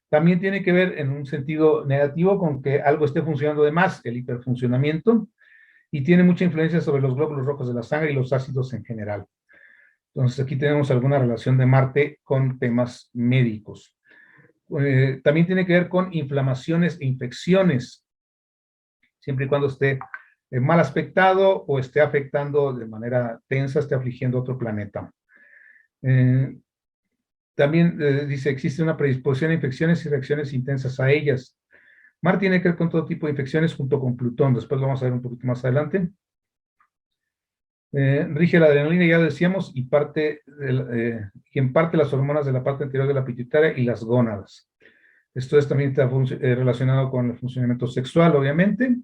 [SPEAKER 1] También tiene que ver en un sentido negativo con que algo esté funcionando de más, el hiperfuncionamiento, y tiene mucha influencia sobre los glóbulos rojos de la sangre y los ácidos en general. Entonces aquí tenemos alguna relación de Marte con temas médicos. También tiene que ver con inflamaciones e infecciones, siempre y cuando esté mal aspectado o esté afectando de manera tensa, esté afligiendo otro planeta. También dice, existe una predisposición a infecciones y reacciones intensas a ellas. Marte tiene que ver con todo tipo de infecciones junto con Plutón, después lo vamos a ver un poquito más adelante. Rige la adrenalina, ya decíamos, y en parte las hormonas de la parte anterior de la pituitaria y las gónadas. Esto también está relacionado con el funcionamiento sexual, obviamente,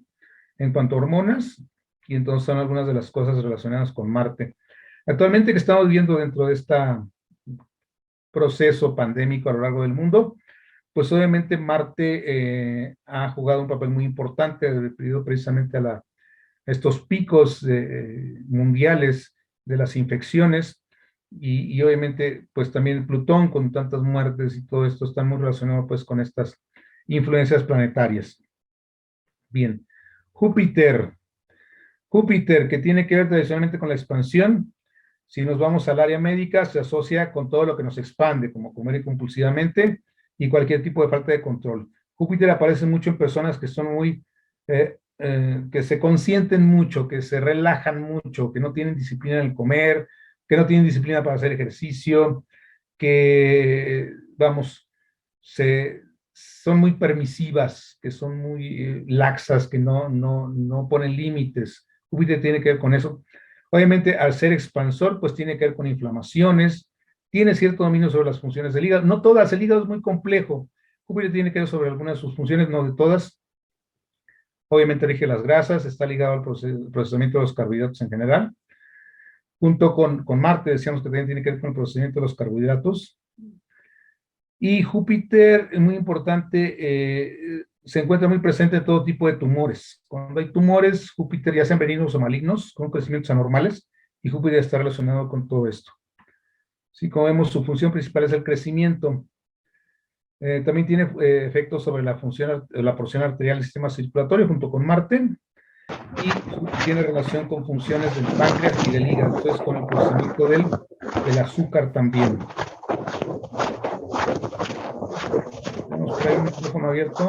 [SPEAKER 1] en cuanto a hormonas, y entonces son algunas de las cosas relacionadas con Marte. Actualmente que estamos viviendo dentro de este proceso pandémico a lo largo del mundo, pues obviamente Marte ha jugado un papel muy importante debido precisamente a estos picos mundiales de las infecciones y obviamente pues también Plutón con tantas muertes y todo esto está muy relacionado pues con estas influencias planetarias. Bien, Júpiter. Júpiter, que tiene que ver tradicionalmente con la expansión. Si nos vamos al área médica, se asocia con todo lo que nos expande, como comer compulsivamente y cualquier tipo de falta de control. Júpiter aparece mucho en personas que son que se consienten mucho, que se relajan mucho, que no tienen disciplina en el comer, que no tienen disciplina para hacer ejercicio, que, vamos, son muy permisivas, que son muy laxas, que no ponen límites. Júpiter tiene que ver con eso. Obviamente, al ser expansor, pues tiene que ver con inflamaciones, tiene cierto dominio sobre las funciones del hígado, no todas, el hígado es muy complejo. Júpiter tiene que ver sobre algunas de sus funciones, no de todas. Obviamente rige las grasas, está ligado al procesamiento de los carbohidratos en general. Junto con Marte, decíamos que también tiene que ver con el procesamiento de los carbohidratos. Y Júpiter, es muy importante, se encuentra muy presente en todo tipo de tumores. Cuando hay tumores, Júpiter, ya sean benignos o malignos, con crecimientos anormales, y Júpiter está relacionado con todo esto. Sí, como vemos, su función principal es el crecimiento. También tiene efectos sobre la porción arterial del sistema circulatorio junto con Marte, y tiene relación con funciones del páncreas y del hígado, entonces con el procesamiento del azúcar también. Tenemos por ahí un micrófono abierto.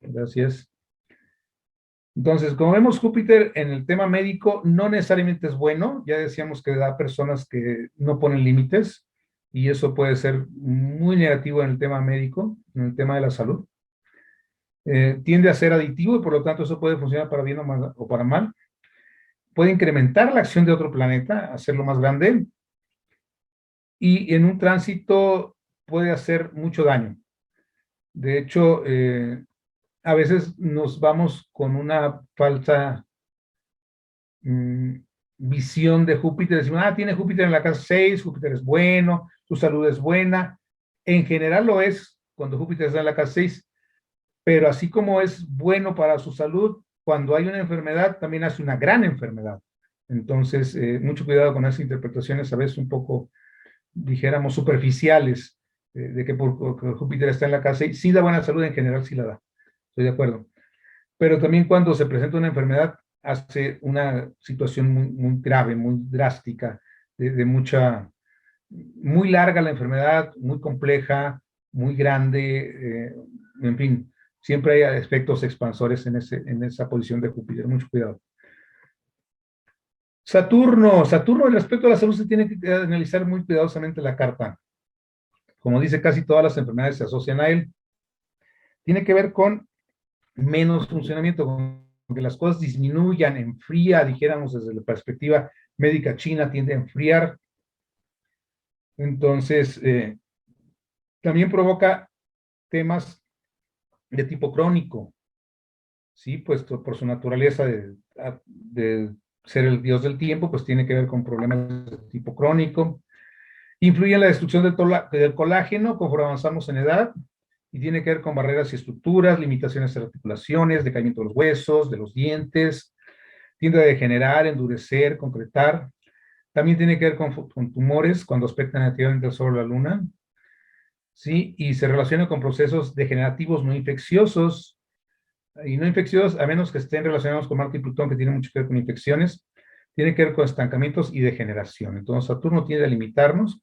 [SPEAKER 1] Gracias. Entonces, como vemos, Júpiter en el tema médico no necesariamente es bueno. Ya decíamos que da personas que no ponen límites y eso puede ser muy negativo en el tema médico, en el tema de la salud. Tiende a ser aditivo y por lo tanto eso puede funcionar para bien o para mal. Puede incrementar la acción de otro planeta, hacerlo más grande, y en un tránsito puede hacer mucho daño. De hecho, a veces nos vamos con una falsa visión de Júpiter. Decimos, tiene Júpiter en la casa 6, Júpiter es bueno, su salud es buena. En general lo es cuando Júpiter está en la casa 6, pero así como es bueno para su salud, cuando hay una enfermedad, también hace una gran enfermedad. Entonces, mucho cuidado con esas interpretaciones, a veces un poco, dijéramos, superficiales, de que porque Júpiter está en la casa 6, sí da buena salud en general, sí la da. Estoy de acuerdo. Pero también cuando se presenta una enfermedad, hace una situación muy, muy grave, muy drástica, muy larga la enfermedad, muy compleja, muy grande, en fin, siempre hay efectos expansores en esa posición de Júpiter, mucho cuidado. Saturno, respecto a la salud se tiene que analizar muy cuidadosamente la carta. Como dice, casi todas las enfermedades se asocian a él. Tiene que ver con menos funcionamiento, con que las cosas disminuyan, enfría, dijéramos desde la perspectiva médica china, tiende a enfriar. Entonces, también provoca temas de tipo crónico, ¿sí? Pues por su naturaleza de ser el dios del tiempo, pues tiene que ver con problemas de tipo crónico. Influye en la destrucción del colágeno conforme avanzamos en edad y tiene que ver con barreras y estructuras, limitaciones de articulaciones, decaimiento de los huesos, de los dientes, tiende a degenerar, endurecer, concretar. También tiene que ver con tumores cuando aspectan negativamente al Sol o la Luna, ¿sí? Y se relaciona con procesos degenerativos no infecciosos, y no infecciosos, a menos que estén relacionados con Marte y Plutón, que tienen mucho que ver con infecciones, tiene que ver con estancamientos y degeneración. Entonces, Saturno tiende a limitarnos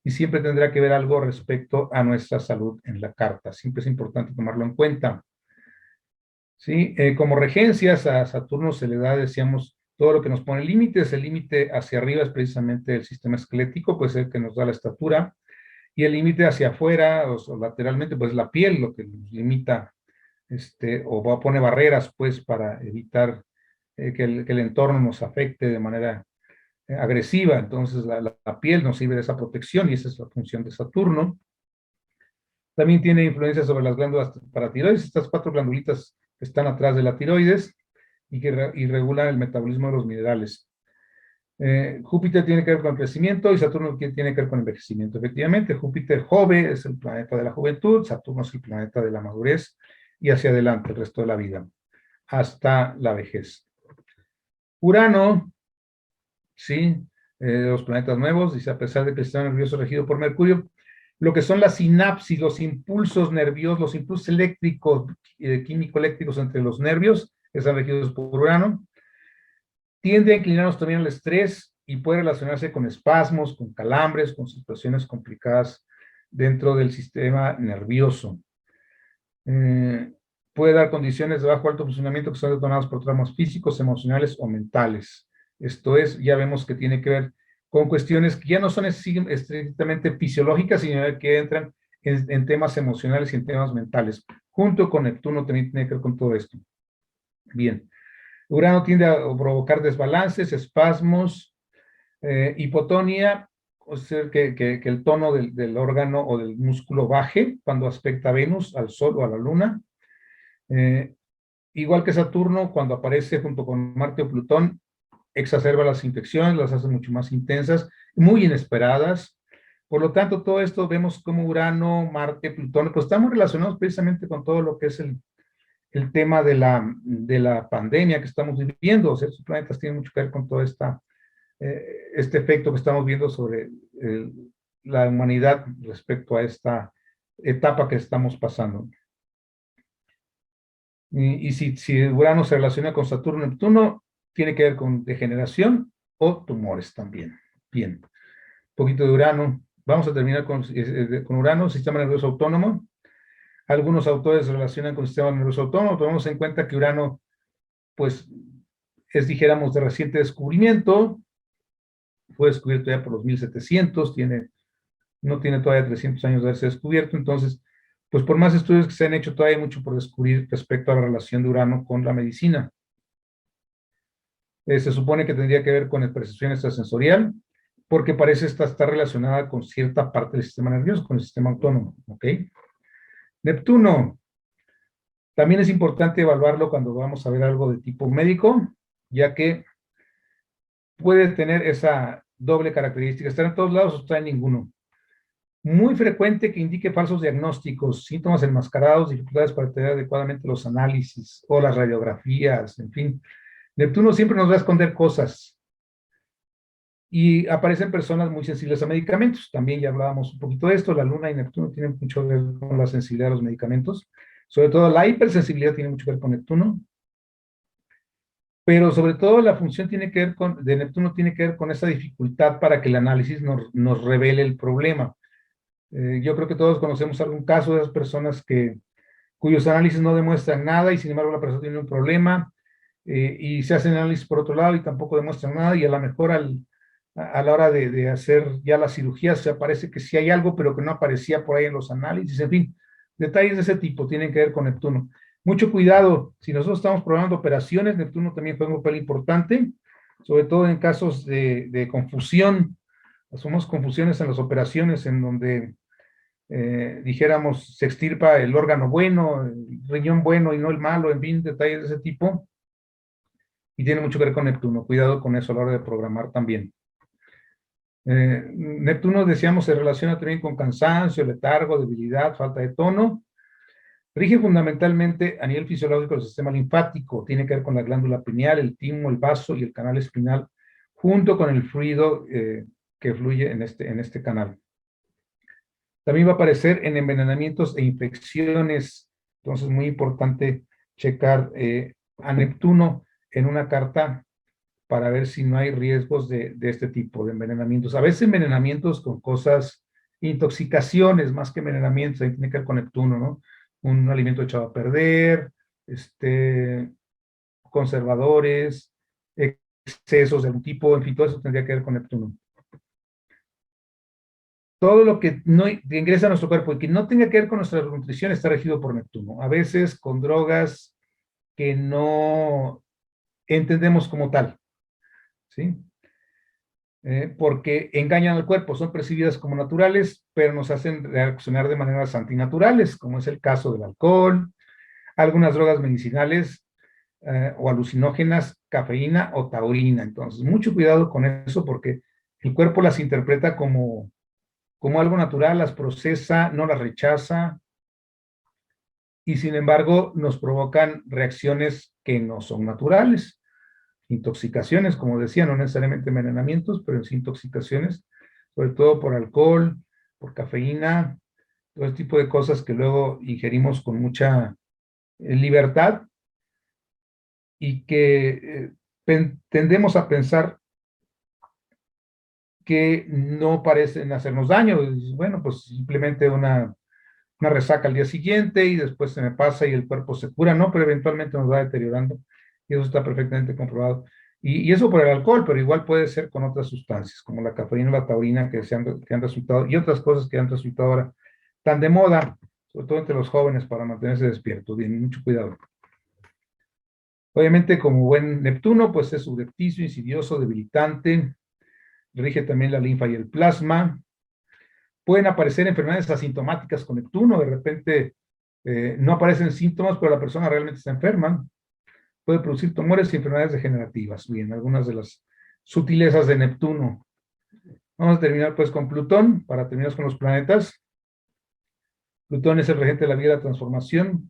[SPEAKER 1] y siempre tendrá que ver algo respecto a nuestra salud en la carta. Siempre es importante tomarlo en cuenta. ¿Sí? Como regencias a Saturno se le da, decíamos, todo lo que nos pone límites. El límite hacia arriba es precisamente el sistema esquelético, pues el que nos da la estatura, y el límite hacia afuera o lateralmente, pues la piel, lo que nos limita, o pone barreras, pues, para evitar que el entorno nos afecte de manera agresiva. Entonces, la piel nos sirve de esa protección y esa es la función de Saturno. También tiene influencia sobre las glándulas paratiroides, estas 4 glandulitas que están atrás de la tiroides y que regulan el metabolismo de los minerales. Júpiter tiene que ver con crecimiento y Saturno tiene que ver con envejecimiento. Efectivamente, Júpiter Jove es el planeta de la juventud, Saturno es el planeta de la madurez y hacia adelante el resto de la vida, hasta la vejez. Urano, sí, los planetas nuevos, dice, a pesar de que el sistema nervioso regido por Mercurio, lo que son las sinapsis, los impulsos nerviosos, los impulsos eléctricos, químico-eléctricos entre los nervios, están regidos por Urano. Tiende a inclinarnos también al estrés y puede relacionarse con espasmos, con calambres, con situaciones complicadas dentro del sistema nervioso. Puede dar condiciones de bajo alto funcionamiento que son detonadas por traumas físicos, emocionales o mentales. Esto es, ya vemos que tiene que ver con cuestiones que ya no son estrictamente fisiológicas, sino que entran en temas emocionales y en temas mentales. Junto con Neptuno también tiene que ver con todo esto. Bien. Urano tiende a provocar desbalances, espasmos, hipotonía, o sea, que el tono del órgano o del músculo baje cuando aspecta a Venus, al Sol o a la Luna. Igual que Saturno, cuando aparece junto con Marte o Plutón, exacerba las infecciones, las hace mucho más intensas, muy inesperadas. Por lo tanto, todo esto vemos como Urano, Marte, Plutón, pues estamos relacionados precisamente con todo lo que es el tema de la pandemia que estamos viviendo. O sea, estos planetas tienen mucho que ver con todo este efecto que estamos viendo sobre la humanidad respecto a esta etapa que estamos pasando. Y si Urano se relaciona con Saturno y Neptuno, tiene que ver con degeneración o tumores también. Bien, un poquito de Urano. Vamos a terminar con Urano, sistema nervioso autónomo. Algunos autores relacionan con el sistema nervioso autónomo. Tomemos en cuenta que Urano, pues, es, dijéramos, de reciente descubrimiento. Fue descubierto ya por los 1700, no tiene todavía 300 años de haberse descubierto. Entonces, pues por más estudios que se han hecho, todavía hay mucho por descubrir respecto a la relación de Urano con la medicina. Se supone que tendría que ver con la percepción extrasensorial, porque parece estar relacionada con cierta parte del sistema nervioso, con el sistema autónomo, ¿ok? Neptuno, también es importante evaluarlo cuando vamos a ver algo de tipo médico, ya que puede tener esa doble característica, estar en todos lados o estar en ninguno. Muy frecuente que indique falsos diagnósticos, síntomas enmascarados, dificultades para tener adecuadamente los análisis o las radiografías, en fin. Neptuno siempre nos va a esconder cosas. Y aparecen personas muy sensibles a medicamentos. También ya hablábamos un poquito de esto. La Luna y Neptuno tienen mucho que ver con la sensibilidad a los medicamentos. Sobre todo la hipersensibilidad tiene mucho que ver con Neptuno. Pero sobre todo la función de Neptuno tiene que ver con esa dificultad para que el análisis nos revele el problema. Yo creo que todos conocemos algún caso de esas personas cuyos análisis no demuestran nada y sin embargo la persona tiene un problema y se hacen análisis por otro lado y tampoco demuestran nada y a lo mejor a la hora de hacer ya la cirugía se aparece que sí hay algo pero que no aparecía por ahí en los análisis, en fin, detalles de ese tipo tienen que ver con Neptuno. Mucho cuidado, si nosotros estamos programando operaciones, Neptuno también juega un papel importante, sobre todo en casos de confusión. Hacemos confusiones en las operaciones en donde, dijéramos, se extirpa el órgano bueno, el riñón bueno y no el malo, en fin, detalles de ese tipo. Y tiene mucho que ver con Neptuno. Cuidado con eso a la hora de programar también. Neptuno, decíamos, se relaciona también con cansancio, letargo, debilidad, falta de tono. Rige fundamentalmente a nivel fisiológico el sistema linfático, tiene que ver con la glándula pineal, el timo, el vaso y el canal espinal, junto con el fluido que fluye en este canal. También va a aparecer en envenenamientos e infecciones, entonces muy importante checar a Neptuno en una carta para ver si no hay riesgos de este tipo de envenenamientos. A veces envenenamientos con cosas, intoxicaciones más que envenenamientos, ahí tiene que ver con Neptuno, ¿no? Un alimento echado a perder, conservadores, excesos de algún tipo, en fin, todo eso tendría que ver con Neptuno. Todo lo que no que ingresa a nuestro cuerpo y que no tenga que ver con nuestra nutrición está regido por Neptuno. A veces con drogas que no entendemos como tal, ¿sí? Porque engañan al cuerpo, son percibidas como naturales, pero nos hacen reaccionar de maneras antinaturales, como es el caso del alcohol, algunas drogas medicinales o alucinógenas, cafeína o taurina. Entonces, mucho cuidado con eso porque el cuerpo las interpreta como algo natural, las procesa, no las rechaza, y sin embargo nos provocan reacciones que no son naturales. Intoxicaciones, como decía, no necesariamente envenenamientos, pero sí intoxicaciones, sobre todo por alcohol, por cafeína, todo este tipo de cosas que luego ingerimos con mucha libertad y que tendemos a pensar que no parecen hacernos daño. Y bueno, pues simplemente una resaca al día siguiente y después se me pasa y el cuerpo se cura, ¿no? Pero eventualmente nos va deteriorando y eso está perfectamente comprobado. Y eso por el alcohol, pero igual puede ser con otras sustancias, como la cafeína o la taurina que han resultado, y otras cosas que han resultado ahora tan de moda, sobre todo entre los jóvenes, para mantenerse despiertos. Bien, mucho cuidado. Obviamente, como buen Neptuno, pues es subrepticio, insidioso, debilitante, rige también la linfa y el plasma. Pueden aparecer enfermedades asintomáticas con Neptuno, de repente no aparecen síntomas, pero la persona realmente está enferma. Puede producir tumores y enfermedades degenerativas. Bien, algunas de las sutilezas de Neptuno. Vamos a terminar pues con Plutón, para terminar con los planetas. Plutón es el regente de la vida y la transformación.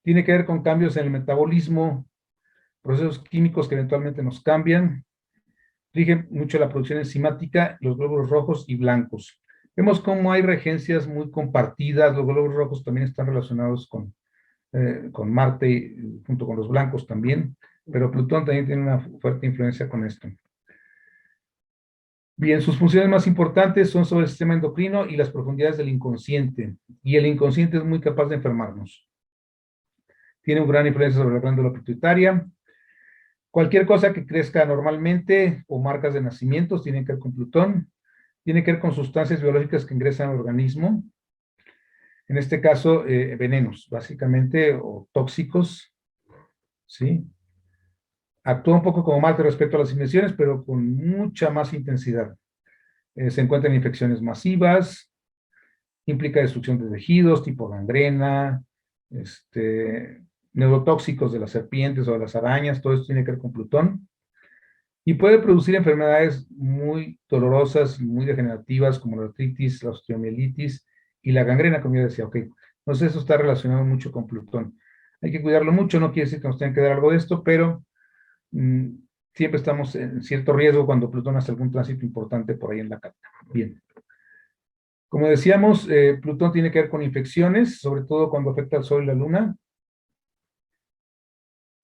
[SPEAKER 1] Tiene que ver con cambios en el metabolismo, procesos químicos que eventualmente nos cambian. Rige mucho la producción enzimática, los glóbulos rojos y blancos. Vemos cómo hay regencias muy compartidas. Los glóbulos rojos también están relacionados con Marte, junto con los blancos también, pero Plutón también tiene una fuerte influencia con esto. Bien, sus funciones más importantes son sobre el sistema endocrino y las profundidades del inconsciente, y el inconsciente es muy capaz de enfermarnos. Tiene una gran influencia sobre la glándula pituitaria. Cualquier cosa que crezca normalmente o marcas de nacimientos tienen que ver con Plutón. Tiene que ver con sustancias biológicas que ingresan al organismo. En este caso, venenos, básicamente, o tóxicos, ¿sí? Actúa un poco como Marte respecto a las infecciones, pero con mucha más intensidad. Se encuentran infecciones masivas, implica destrucción de tejidos, tipo gangrena, neurotóxicos de las serpientes o de las arañas, todo esto tiene que ver con Plutón. Y puede producir enfermedades muy dolorosas, muy degenerativas, como la artritis, la osteomielitis y la gangrena, como yo decía, ok. Entonces eso está relacionado mucho con Plutón. Hay que cuidarlo mucho, no quiere decir que nos tenga que dar algo de esto, pero siempre estamos en cierto riesgo cuando Plutón hace algún tránsito importante por ahí en la carta. Bien. Como decíamos, Plutón tiene que ver con infecciones, sobre todo cuando afecta al Sol y la Luna,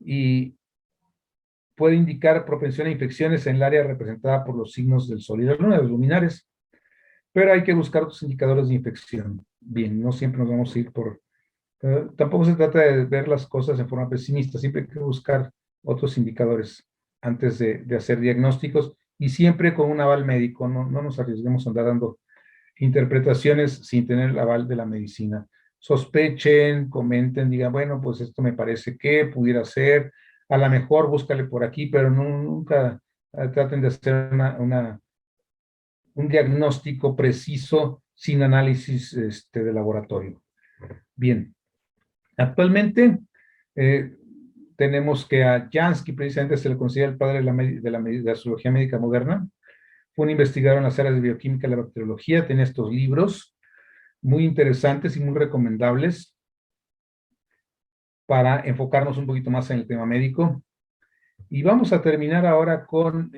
[SPEAKER 1] y puede indicar propensión a infecciones en el área representada por los signos del Sol y la Luna, los luminares, pero hay que buscar otros indicadores de infección. Bien, no siempre nos vamos a ir por... tampoco se trata de ver las cosas en forma pesimista, siempre hay que buscar otros indicadores antes de hacer diagnósticos y siempre con un aval médico, no nos arriesguemos a andar dando interpretaciones sin tener el aval de la medicina. Sospechen, comenten, digan, bueno, pues esto me parece que pudiera ser, a lo mejor búscale por aquí, pero nunca traten de hacer un diagnóstico preciso sin análisis de laboratorio. Bien, actualmente tenemos que a Jansky precisamente se le considera el padre de la astrología médica moderna. Fue un investigador en las áreas de bioquímica y la bacteriología, tiene estos libros muy interesantes y muy recomendables. para enfocarnos un poquito más en el tema médico. Y vamos a terminar ahora con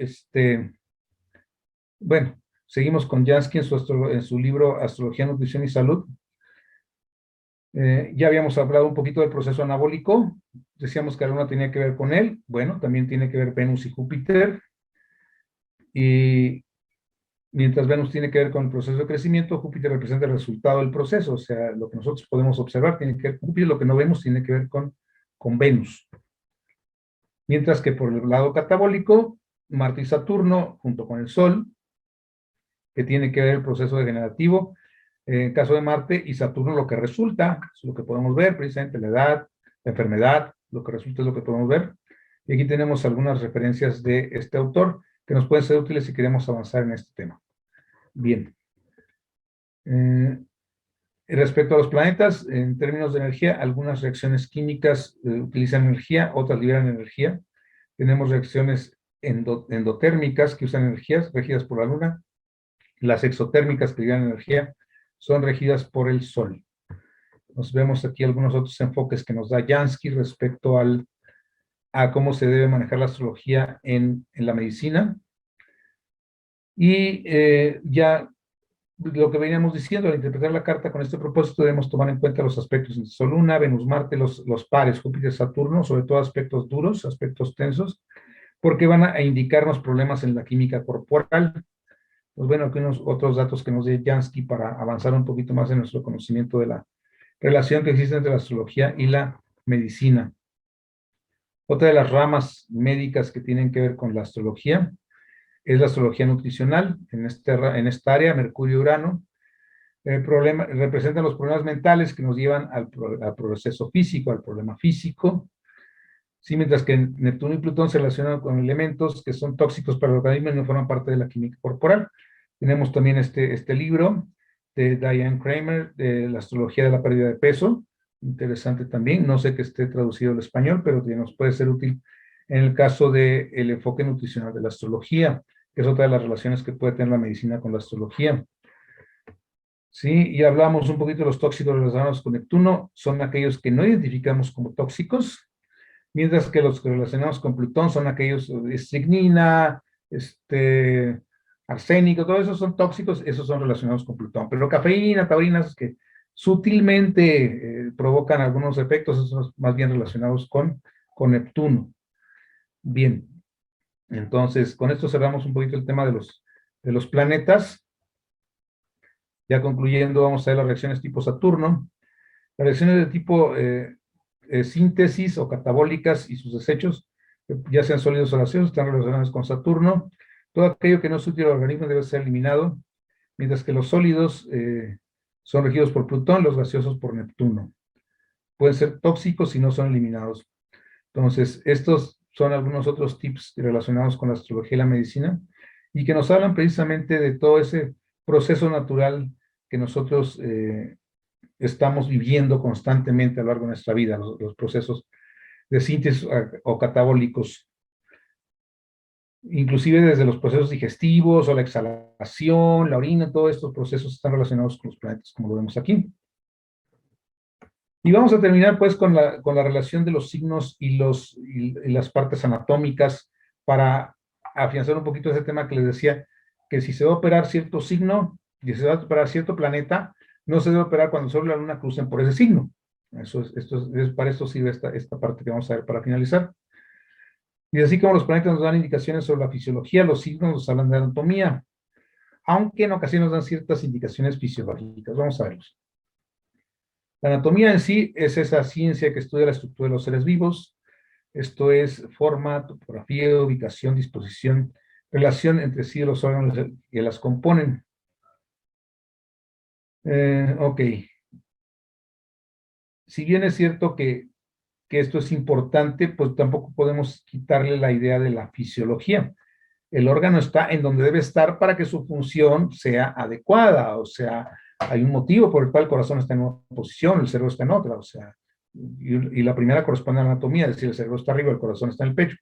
[SPEAKER 1] bueno, seguimos con Jansky en su libro Astrología, Nutrición y Salud. Ya habíamos hablado un poquito del proceso anabólico, decíamos que la luna tenía que ver con él, bueno, también tiene que ver Venus y Júpiter, y mientras Venus tiene que ver con el proceso de crecimiento, Júpiter representa el resultado del proceso, o sea, lo que nosotros podemos observar tiene que ver con Júpiter, lo que no vemos tiene que ver con Venus. Mientras que por el lado catabólico, Marte y Saturno, junto con el Sol, que tiene que ver el proceso degenerativo, en caso de Marte y Saturno, lo que resulta, es lo que podemos ver, precisamente la edad, la enfermedad, lo que resulta es lo que podemos ver. Y aquí tenemos algunas referencias de este autor que nos pueden ser útiles si queremos avanzar en este tema. Bien. Respecto a los planetas, en términos de energía, algunas reacciones químicas utilizan energía, otras liberan energía. Tenemos reacciones endotérmicas que usan energías regidas por la Luna. Las exotérmicas que liberan energía son regidas por el Sol. Nos vemos aquí algunos otros enfoques que nos da Jansky respecto a cómo se debe manejar la astrología en la medicina. Y ya lo que veníamos diciendo, al interpretar la carta con este propósito, debemos tomar en cuenta los aspectos de Sol, Luna, Venus, Marte, los pares, Júpiter, Saturno, sobre todo aspectos duros, aspectos tensos, porque van a indicarnos problemas en la química corporal. Pues bueno, aquí unos otros datos que nos dio Jansky para avanzar un poquito más en nuestro conocimiento de la relación que existe entre la astrología y la medicina. Otra de las ramas médicas que tienen que ver con la astrología es la astrología nutricional. En esta área, Mercurio y Urano representan los problemas mentales que nos llevan al proceso físico, al problema físico. Sí, mientras que Neptuno y Plutón se relacionan con elementos que son tóxicos para el organismo y no forman parte de la química corporal. Tenemos también este libro de Diane Kramer, de la astrología de la pérdida de peso, interesante también, no sé que esté traducido al español, pero que nos puede ser útil en el caso del enfoque nutricional de la astrología, que es otra de las relaciones que puede tener la medicina con la astrología. Sí, y hablamos un poquito de los tóxicos relacionados con Neptuno, son aquellos que no identificamos como tóxicos, mientras que los que relacionamos con Plutón son aquellos, estricnina, arsénico, todos esos son tóxicos, esos son relacionados con Plutón. Pero cafeína, taurinas, que sutilmente provocan algunos efectos, esos son más bien relacionados con Neptuno. Bien, entonces con esto cerramos un poquito el tema de los planetas. Ya concluyendo, vamos a ver las reacciones tipo Saturno. Las reacciones de tipo síntesis o catabólicas y sus desechos, ya sean sólidos o gaseosos, están relacionados con Saturno. Todo aquello que no es útil al organismo debe ser eliminado, mientras que los sólidos son regidos por Plutón, los gaseosos por Neptuno. Pueden ser tóxicos si no son eliminados. Entonces, estos son algunos otros tips relacionados con la astrología y la medicina, y que nos hablan precisamente de todo ese proceso natural que nosotros estamos viviendo constantemente a lo largo de nuestra vida, los procesos de síntesis o catabólicos, inclusive desde los procesos digestivos o la exhalación, la orina, todos estos procesos están relacionados con los planetas, como lo vemos aquí. Y vamos a terminar pues con la relación de los signos y las partes anatómicas para afianzar un poquito ese tema que les decía, que si se va a operar cierto signo, y se va a operar cierto planeta, no se debe operar cuando Sol y la Luna crucen por ese signo. Para esto sirve esta parte que vamos a ver para finalizar. Y así como los planetas nos dan indicaciones sobre la fisiología, los signos nos hablan de anatomía, aunque en ocasiones nos dan ciertas indicaciones fisiológicas. Vamos a verlos. La anatomía en sí es esa ciencia que estudia la estructura de los seres vivos. Esto es forma, topografía, ubicación, disposición, relación entre sí de los órganos que las componen. Ok. Si bien es cierto que esto es importante, pues tampoco podemos quitarle la idea de la fisiología. El órgano está en donde debe estar para que su función sea adecuada, o sea, hay un motivo por el cual el corazón está en una posición, el cerebro está en otra, o sea, y la primera corresponde a la anatomía, es decir, el cerebro está arriba, el corazón está en el pecho.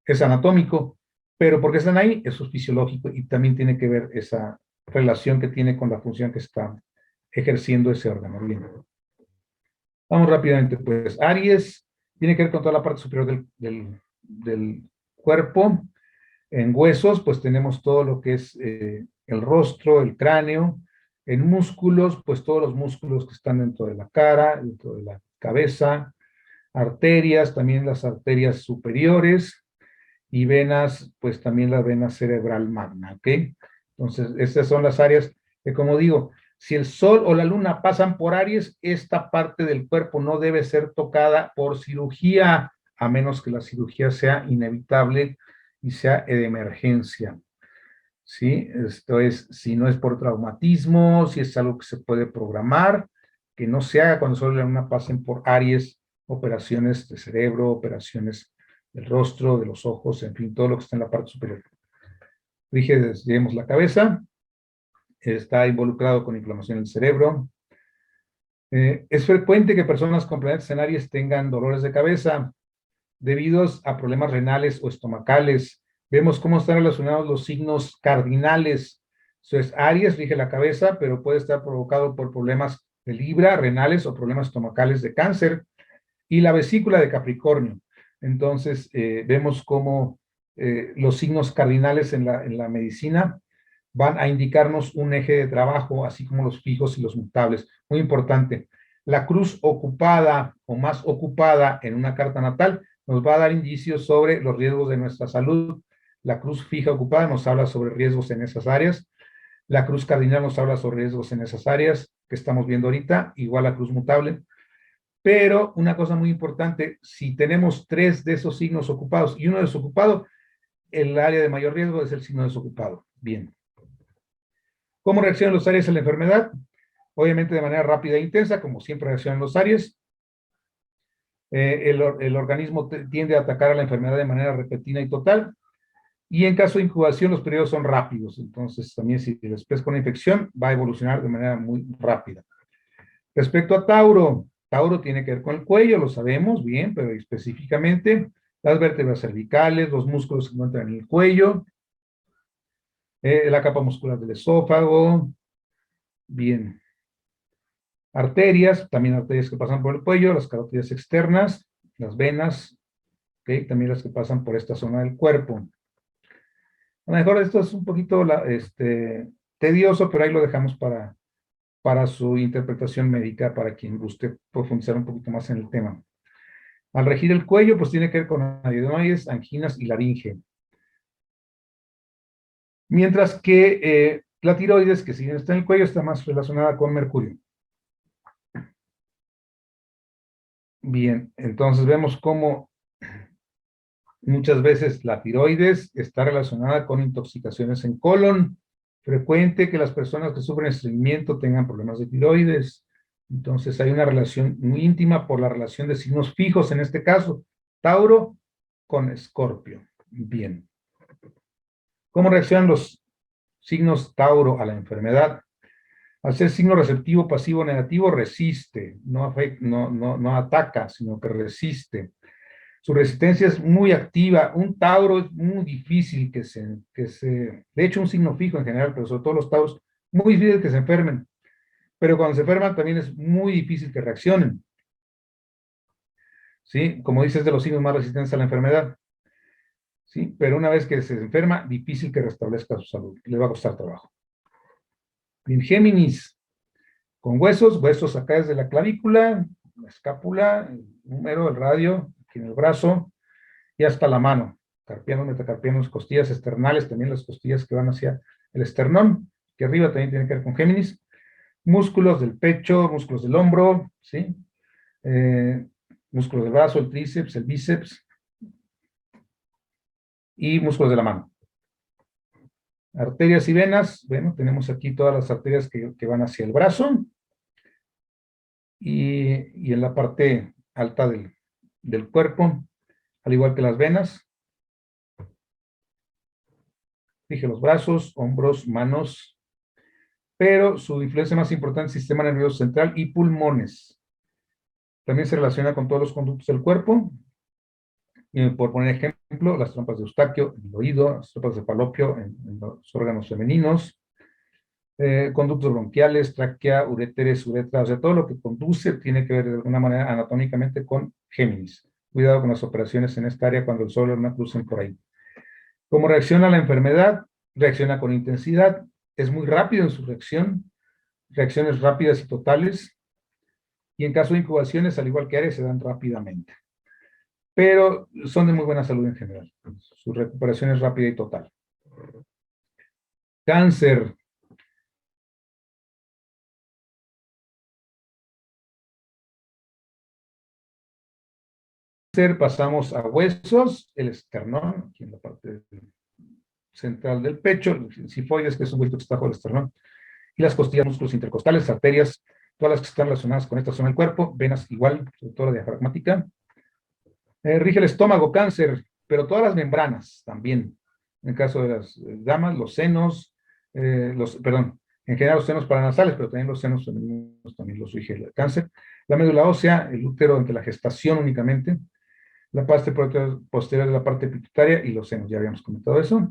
[SPEAKER 1] Es anatómico, pero ¿por qué están ahí? Eso es fisiológico y también tiene que ver esa relación que tiene con la función que está ejerciendo ese órgano. Bien. Vamos rápidamente, pues. Aries Tiene que ver con toda la parte superior del cuerpo. En huesos, pues tenemos todo lo que es el rostro, el cráneo. En músculos, pues todos los músculos que están dentro de la cara, dentro de la cabeza. Arterias, también las arterias superiores. Y venas, pues también la vena cerebral magna, ¿ok? Entonces, estas son las áreas que, como digo, si el sol o la luna pasan por Aries, esta parte del cuerpo no debe ser tocada por cirugía, a menos que la cirugía sea inevitable y sea de emergencia. ¿Sí? Esto es, si no es por traumatismo, si es algo que se puede programar, que no se haga cuando sol y la luna pasen por Aries, operaciones de cerebro, operaciones del rostro, de los ojos, en fin, todo lo que está en la parte superior. Dije, desviemos la cabeza, está involucrado con inflamación del cerebro. Es frecuente que personas con planetas en Aries tengan dolores de cabeza debido a problemas renales o estomacales. Vemos cómo están relacionados los signos cardinales. Entonces, Aries rige la cabeza, pero puede estar provocado por problemas de Libra, renales o problemas estomacales de Cáncer, y la vesícula de Capricornio. Entonces, vemos cómo los signos cardinales en la medicina van a indicarnos un eje de trabajo, así como los fijos y los mutables. Muy importante. La cruz ocupada o más ocupada en una carta natal nos va a dar indicios sobre los riesgos de nuestra salud. La cruz fija ocupada nos habla sobre riesgos en esas áreas. La cruz cardinal nos habla sobre riesgos en esas áreas que estamos viendo ahorita, igual la cruz mutable. Pero una cosa muy importante, si tenemos 3 de esos signos ocupados y uno desocupado, el área de mayor riesgo es el signo desocupado. Bien. ¿Cómo reaccionan los Aries a la enfermedad? Obviamente de manera rápida e intensa, como siempre reaccionan los Aries. El organismo tiende a atacar a la enfermedad de manera repentina y total. Y en caso de incubación, los periodos son rápidos. Entonces, también si después con la infección, va a evolucionar de manera muy rápida. Respecto a Tauro, Tauro tiene que ver con el cuello, lo sabemos bien, pero específicamente las vértebras cervicales, los músculos que se encuentran en el cuello, la capa muscular del esófago, bien. Arterias, también arterias que pasan por el cuello, las carótidas externas, las venas, ¿okay? También las que pasan por esta zona del cuerpo. A lo mejor esto es un poquito tedioso, pero ahí lo dejamos para su interpretación médica, para quien guste profundizar un poquito más en el tema. Al regir el cuello, pues tiene que ver con adenoides, anginas y laringe. Mientras que la tiroides, que si bien está en el cuello, está más relacionada con Mercurio. Bien, entonces vemos cómo muchas veces la tiroides está relacionada con intoxicaciones en colon. Frecuente que las personas que sufren estreñimiento tengan problemas de tiroides. Entonces hay una relación muy íntima por la relación de signos fijos, en este caso, Tauro con Escorpio. Bien. ¿Cómo reaccionan los signos Tauro a la enfermedad? Al ser signo receptivo, pasivo, negativo, resiste, no ataca, sino que resiste. Su resistencia es muy activa. Un Tauro es muy difícil de hecho un signo fijo en general, pero sobre todo los Tauros, muy difícil que se enfermen. Pero cuando se enferman también es muy difícil que reaccionen. ¿Sí? Como dices, de los signos más resistentes a la enfermedad. ¿Sí? Pero una vez que se enferma, difícil que restablezca su salud. Le va a costar trabajo. Bien, Géminis, con huesos acá desde la clavícula, la escápula, el húmero, el radio, aquí en el brazo, y hasta la mano. Carpianos, metacarpianos, costillas esternales, también las costillas que van hacia el esternón, que arriba también tiene que ver con Géminis. Músculos del pecho, músculos del hombro, ¿sí? Músculos del brazo, el tríceps, el bíceps, y músculos de la mano. Arterias y venas, bueno, tenemos aquí todas las arterias que van hacia el brazo, y en la parte alta del cuerpo, al igual que las venas. Dije los brazos, hombros, manos, pero su influencia más importante es el sistema nervioso central y pulmones. También se relaciona con todos los conductos del cuerpo. Por poner ejemplo, las trompas de Eustaquio en el oído, las trompas de Falopio en los órganos femeninos, conductos bronquiales, tráquea, uréteres, uretra, o sea, todo lo que conduce tiene que ver de alguna manera anatómicamente con Géminis. Cuidado con las operaciones en esta área cuando el sol o no crucen por ahí. ¿Cómo reacciona la enfermedad? Reacciona con intensidad, es muy rápido en su reacción, reacciones rápidas y totales, y en caso de incubaciones, al igual que Aries, se dan rápidamente. Pero son de muy buena salud en general. Su recuperación es rápida y total. Cáncer. Pasamos a huesos, el esternón, aquí en la parte central del pecho, el sifoides, que es un hueso que está bajo el esternón, y las costillas, músculos intercostales, arterias, todas las que están relacionadas con esta zona del cuerpo, venas igual, sobre todo la diafragmática. Rige el estómago, cáncer, pero todas las membranas también. En el caso de las damas, los senos, perdón, en general los senos paranasales, pero también los senos femeninos también los rige el cáncer. La médula ósea, el útero ante la gestación únicamente, la parte posterior de la parte pituitaria y los senos, ya habíamos comentado eso.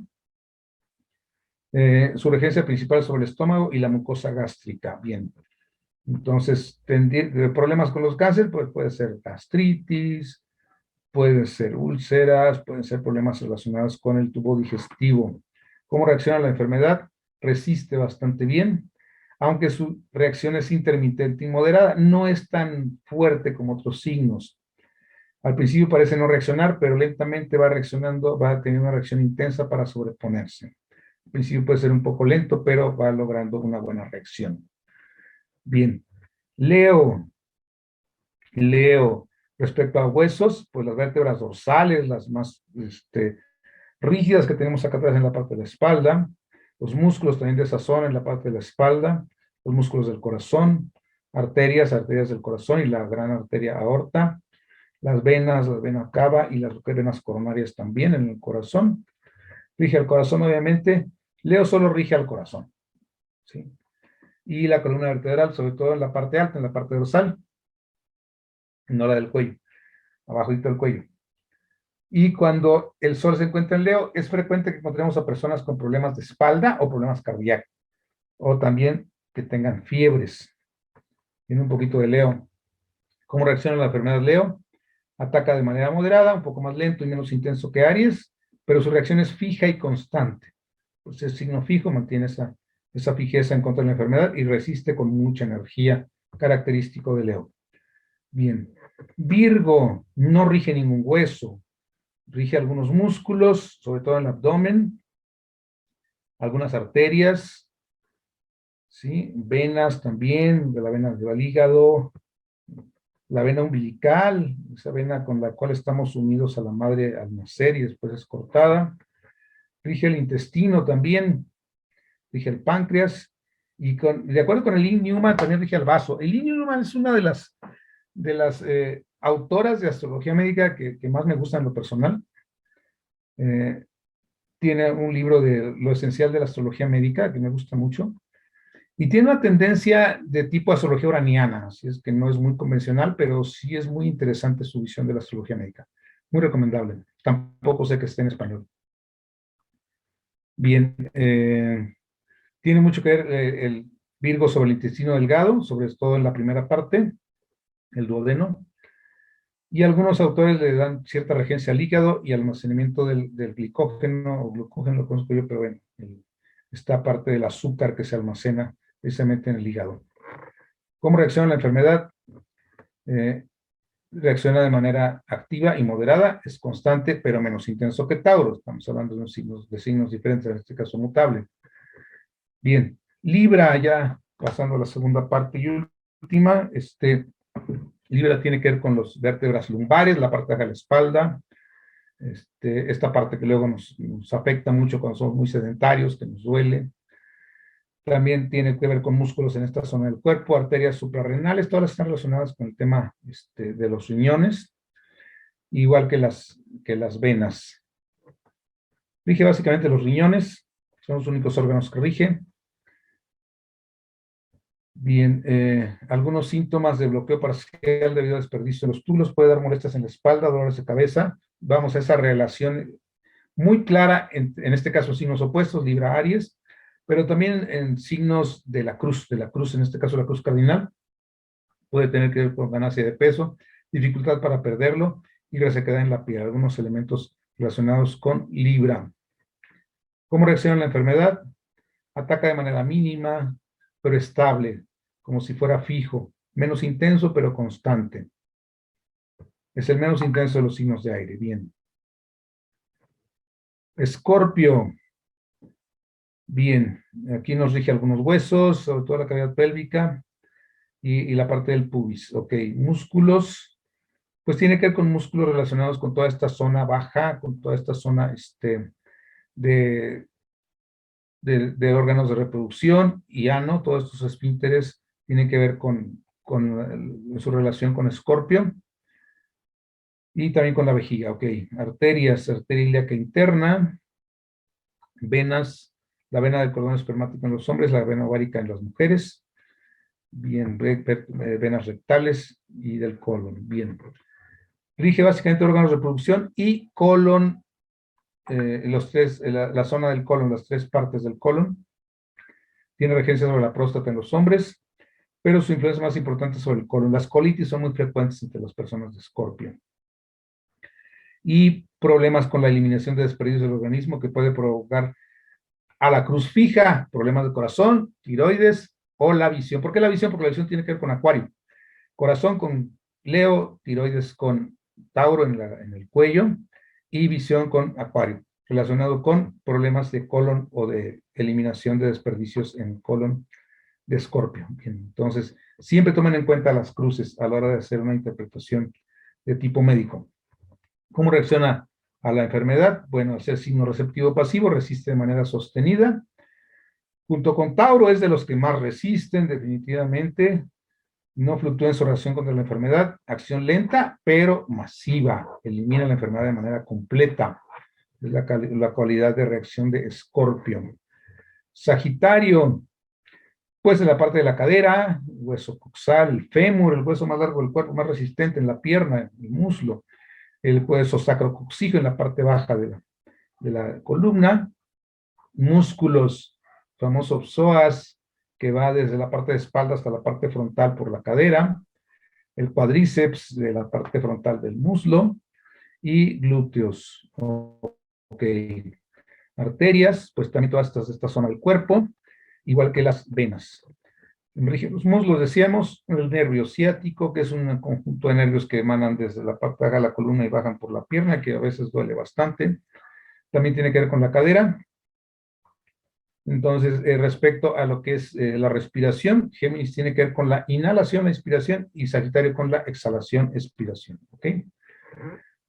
[SPEAKER 1] Su regencia principal sobre el estómago y la mucosa gástrica, bien. Entonces, problemas con los cánceres, pues puede ser gastritis, pueden ser úlceras, pueden ser problemas relacionados con el tubo digestivo. ¿Cómo reacciona la enfermedad? Resiste bastante bien, aunque su reacción es intermitente y moderada, no es tan fuerte como otros signos. Al principio parece no reaccionar, pero lentamente va reaccionando, va a tener una reacción intensa para sobreponerse. Al principio puede ser un poco lento, pero va logrando una buena reacción. Bien. Leo, respecto a huesos, pues las vértebras dorsales, las más rígidas que tenemos acá atrás en la parte de la espalda, los músculos también de esa zona en la parte de la espalda, los músculos del corazón, arterias del corazón y la gran arteria aorta, las venas, la vena cava y las venas coronarias también en el corazón. Rige al corazón, obviamente. Leo solo rige al corazón, ¿sí? Y la columna vertebral, sobre todo en la parte alta, en la parte dorsal, no la del cuello, abajo del cuello. Y cuando el sol se encuentra en Leo, es frecuente que encontremos a personas con problemas de espalda o problemas cardíacos, o también que tengan fiebres. Tiene un poquito de Leo. ¿Cómo reacciona la enfermedad Leo? Ataca de manera moderada, un poco más lento y menos intenso que Aries, pero su reacción es fija y constante. Pues el signo fijo mantiene esa fijeza en contra de la enfermedad y resiste con mucha energía, característico de Leo. Bien. Virgo no rige ningún hueso, rige algunos músculos, sobre todo en el abdomen, algunas arterias, ¿sí? Venas también, de la vena del hígado, la vena umbilical, esa vena con la cual estamos unidos a la madre al nacer y después es cortada. Rige el intestino también, rige el páncreas, y de acuerdo con el Lynn Newman también rige el vaso. El Lynn Newman es una de las autoras de astrología médica que más me gusta en lo personal. Tiene un libro de lo esencial de la astrología médica que me gusta mucho. Y tiene una tendencia de tipo astrología uraniana, así es que no es muy convencional, pero sí es muy interesante su visión de la astrología médica. Muy recomendable. Tampoco sé que esté en español. Bien, tiene mucho que ver el Virgo sobre el intestino delgado, sobre todo en la primera parte, el duodeno. Y algunos autores le dan cierta regencia al hígado y almacenamiento del glicógeno o glucógeno, lo conozco yo, pero bueno, esta parte del azúcar que se almacena precisamente en el hígado. ¿Cómo reacciona la enfermedad? Reacciona de manera activa y moderada, es constante, pero menos intenso que Tauro. Estamos hablando de signos diferentes, en este caso mutable. Bien, Libra, ya pasando a la segunda parte y última, Libra tiene que ver con los vértebras lumbares, la parte de la espalda, esta parte que luego nos afecta mucho cuando somos muy sedentarios, que nos duele. También tiene que ver con músculos en esta zona del cuerpo, arterias suprarrenales, todas están relacionadas con el tema de los riñones, igual que las venas. Rige básicamente los riñones, son los únicos órganos que rigen. Bien, algunos síntomas de bloqueo parcial debido al desperdicio de los túbulos, puede dar molestias en la espalda, dolores de cabeza. Vamos a esa relación muy clara, en este caso signos opuestos, Libra, Aries, pero también en signos de la cruz, en este caso la cruz cardinal, puede tener que ver con ganancia de peso, dificultad para perderlo, y resequedad en la piel, algunos elementos relacionados con Libra. ¿Cómo reacciona la enfermedad? Ataca de manera mínima, pero estable, como si fuera fijo, menos intenso, pero constante. Es el menos intenso de los signos de aire. Bien. Escorpio. Bien. Aquí nos rige algunos huesos, sobre todo la cavidad pélvica y la parte del pubis. Ok. Músculos. Pues tiene que ver con músculos relacionados con toda esta zona baja, con toda esta zona de órganos de reproducción y ano. Todos estos esfínteres tienen que ver con su relación con Escorpio. Y también con la vejiga, ok. Arterias, arteria ilíaca interna, venas, la vena del cordón espermático en los hombres, la vena ovárica en las mujeres, bien, venas rectales y del colon, bien. Rige básicamente órganos de reproducción y colon, la zona del colon, las tres partes del colon. Tiene regencia sobre la próstata en los hombres, pero su influencia más importante es sobre el colon. Las colitis son muy frecuentes entre las personas de Escorpio. Y problemas con la eliminación de desperdicios del organismo que puede provocar a la cruz fija, problemas de corazón, tiroides o la visión. ¿Por qué la visión? Porque la visión tiene que ver con Acuario. Corazón con Leo, tiroides con Tauro en el cuello y visión con Acuario, relacionado con problemas de colon o de eliminación de desperdicios en colon de Escorpio. Bien, entonces, siempre tomen en cuenta las cruces a la hora de hacer una interpretación de tipo médico. ¿Cómo reacciona a la enfermedad? Bueno, al ser signo receptivo pasivo, resiste de manera sostenida. Junto con Tauro es de los que más resisten, definitivamente. No fluctúa en su reacción contra la enfermedad. Acción lenta, pero masiva. Elimina la enfermedad de manera completa. Es la cualidad de reacción de Escorpio. Sagitario, pues en la parte de la cadera, hueso coxal, el fémur, el hueso más largo del cuerpo, más resistente en la pierna, el muslo, el hueso sacrocoxígeo en la parte baja de la columna, músculos, famosos psoas, que va desde la parte de espalda hasta la parte frontal por la cadera, el cuádriceps de la parte frontal del muslo y glúteos. Ok. Arterias, pues también todas esta zona del cuerpo, igual que las venas. Los muslos, decíamos, el nervio ciático, que es un conjunto de nervios que emanan desde la parte baja de la columna y bajan por la pierna, que a veces duele bastante. También tiene que ver con la cadera. Entonces, respecto a lo que es la respiración, Géminis tiene que ver con la inhalación, la inspiración, y Sagitario con la exhalación, expiración. ¿Ok?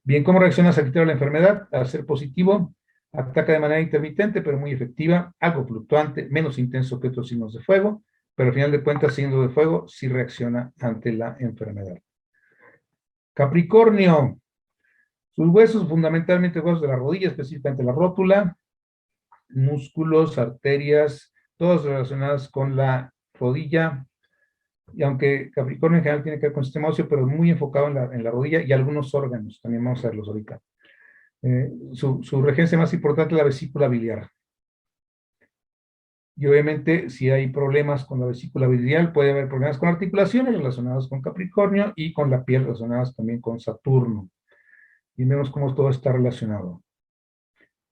[SPEAKER 1] Bien, ¿cómo reacciona Sagitario a la enfermedad? Al ser positivo, ataca de manera intermitente, pero muy efectiva, algo fluctuante, menos intenso que otros signos de fuego, pero al final de cuentas, signo de fuego sí reacciona ante la enfermedad. Capricornio, sus huesos, fundamentalmente huesos de la rodilla, específicamente la rótula, músculos, arterias, todas relacionadas con la rodilla, y aunque Capricornio en general tiene que ver con el sistema óseo, pero muy enfocado en la rodilla y algunos órganos, también vamos a verlos ahorita. Su regencia más importante es la vesícula biliar. Y obviamente, si hay problemas con la vesícula biliar, puede haber problemas con articulaciones relacionadas con Capricornio y con la piel relacionadas también con Saturno. Y vemos cómo todo está relacionado.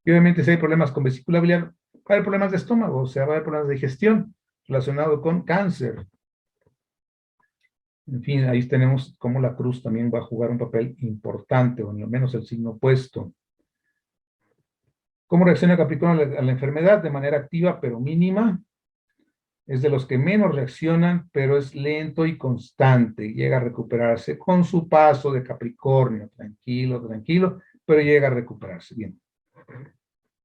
[SPEAKER 1] Y obviamente, si hay problemas con vesícula biliar, va a haber problemas de estómago, o sea, va a haber problemas de digestión relacionado con cáncer. En fin, ahí tenemos cómo la cruz también va a jugar un papel importante, o al menos el signo opuesto. ¿Cómo reacciona Capricornio a la enfermedad? De manera activa, pero mínima. Es de los que menos reaccionan, pero es lento y constante. Llega a recuperarse con su paso de Capricornio. Tranquilo, tranquilo, pero llega a recuperarse. Bien.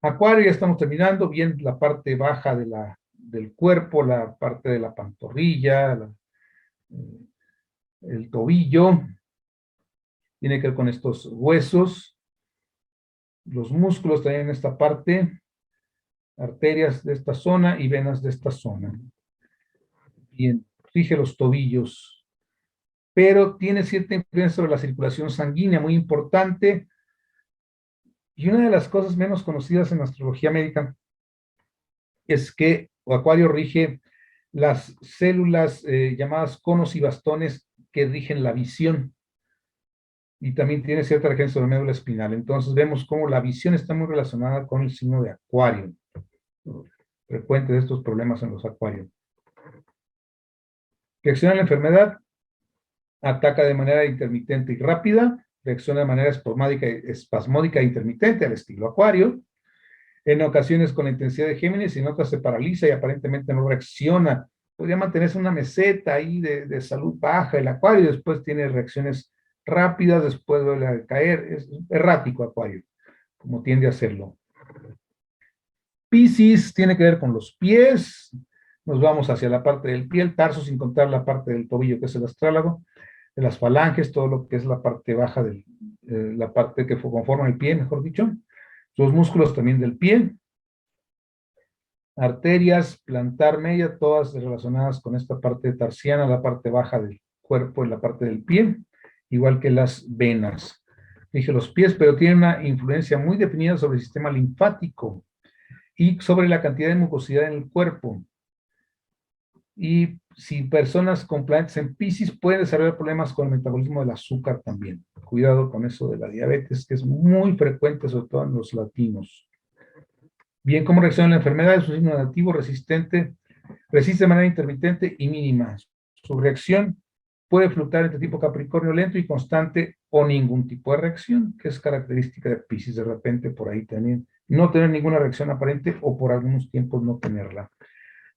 [SPEAKER 1] Acuario, ya estamos terminando. Bien, la parte baja del cuerpo, la parte de la pantorrilla, el tobillo. Tiene que ver con estos huesos. Los músculos también en esta parte. Arterias de esta zona y venas de esta zona. Bien, rige los tobillos, pero tiene cierta influencia sobre la circulación sanguínea, muy importante. Y una de las cosas menos conocidas en la astrología médica es que Acuario rige las células llamadas conos y bastones que rigen la visión. y también tiene cierta regencia de la médula espinal. Entonces vemos cómo la visión está muy relacionada con el signo de Acuario. Frecuente de estos problemas en los Acuarios. Reacciona a la enfermedad, ataca de manera intermitente y rápida, reacciona de manera espasmódica e intermitente al estilo Acuario, en ocasiones con la intensidad de Géminis y en otras se paraliza y aparentemente no reacciona. Podría mantenerse una meseta ahí de salud baja el Acuario, después tiene reacciones rápidas, después vuelve a caer. Es errático Acuario, como tiende a hacerlo. Piscis tiene que ver con los pies. Nos vamos hacia la parte del pie, el tarso, sin contar la parte del tobillo, que es el astrálago, de las falanges, todo lo que es la parte baja, la parte que conforma el pie, mejor dicho. Los músculos también del pie. Arterias, plantar, media, todas relacionadas con esta parte tarsiana, la parte baja del cuerpo y la parte del pie, igual que las venas. Dije los pies, pero tiene una influencia muy definida sobre el sistema linfático y sobre la cantidad de mucosidad en el cuerpo. Y si personas con planetas en Piscis pueden desarrollar problemas con el metabolismo del azúcar también. Cuidado con eso de la diabetes, que es muy frecuente, sobre todo en los latinos. Bien, ¿cómo reacciona la enfermedad? Es un signo negativo, resiste de manera intermitente y mínima. Su reacción puede fluctuar entre tipo Capricornio lento y constante o ningún tipo de reacción, que es característica de Piscis, de repente por ahí también no tener ninguna reacción aparente o por algunos tiempos no tenerla.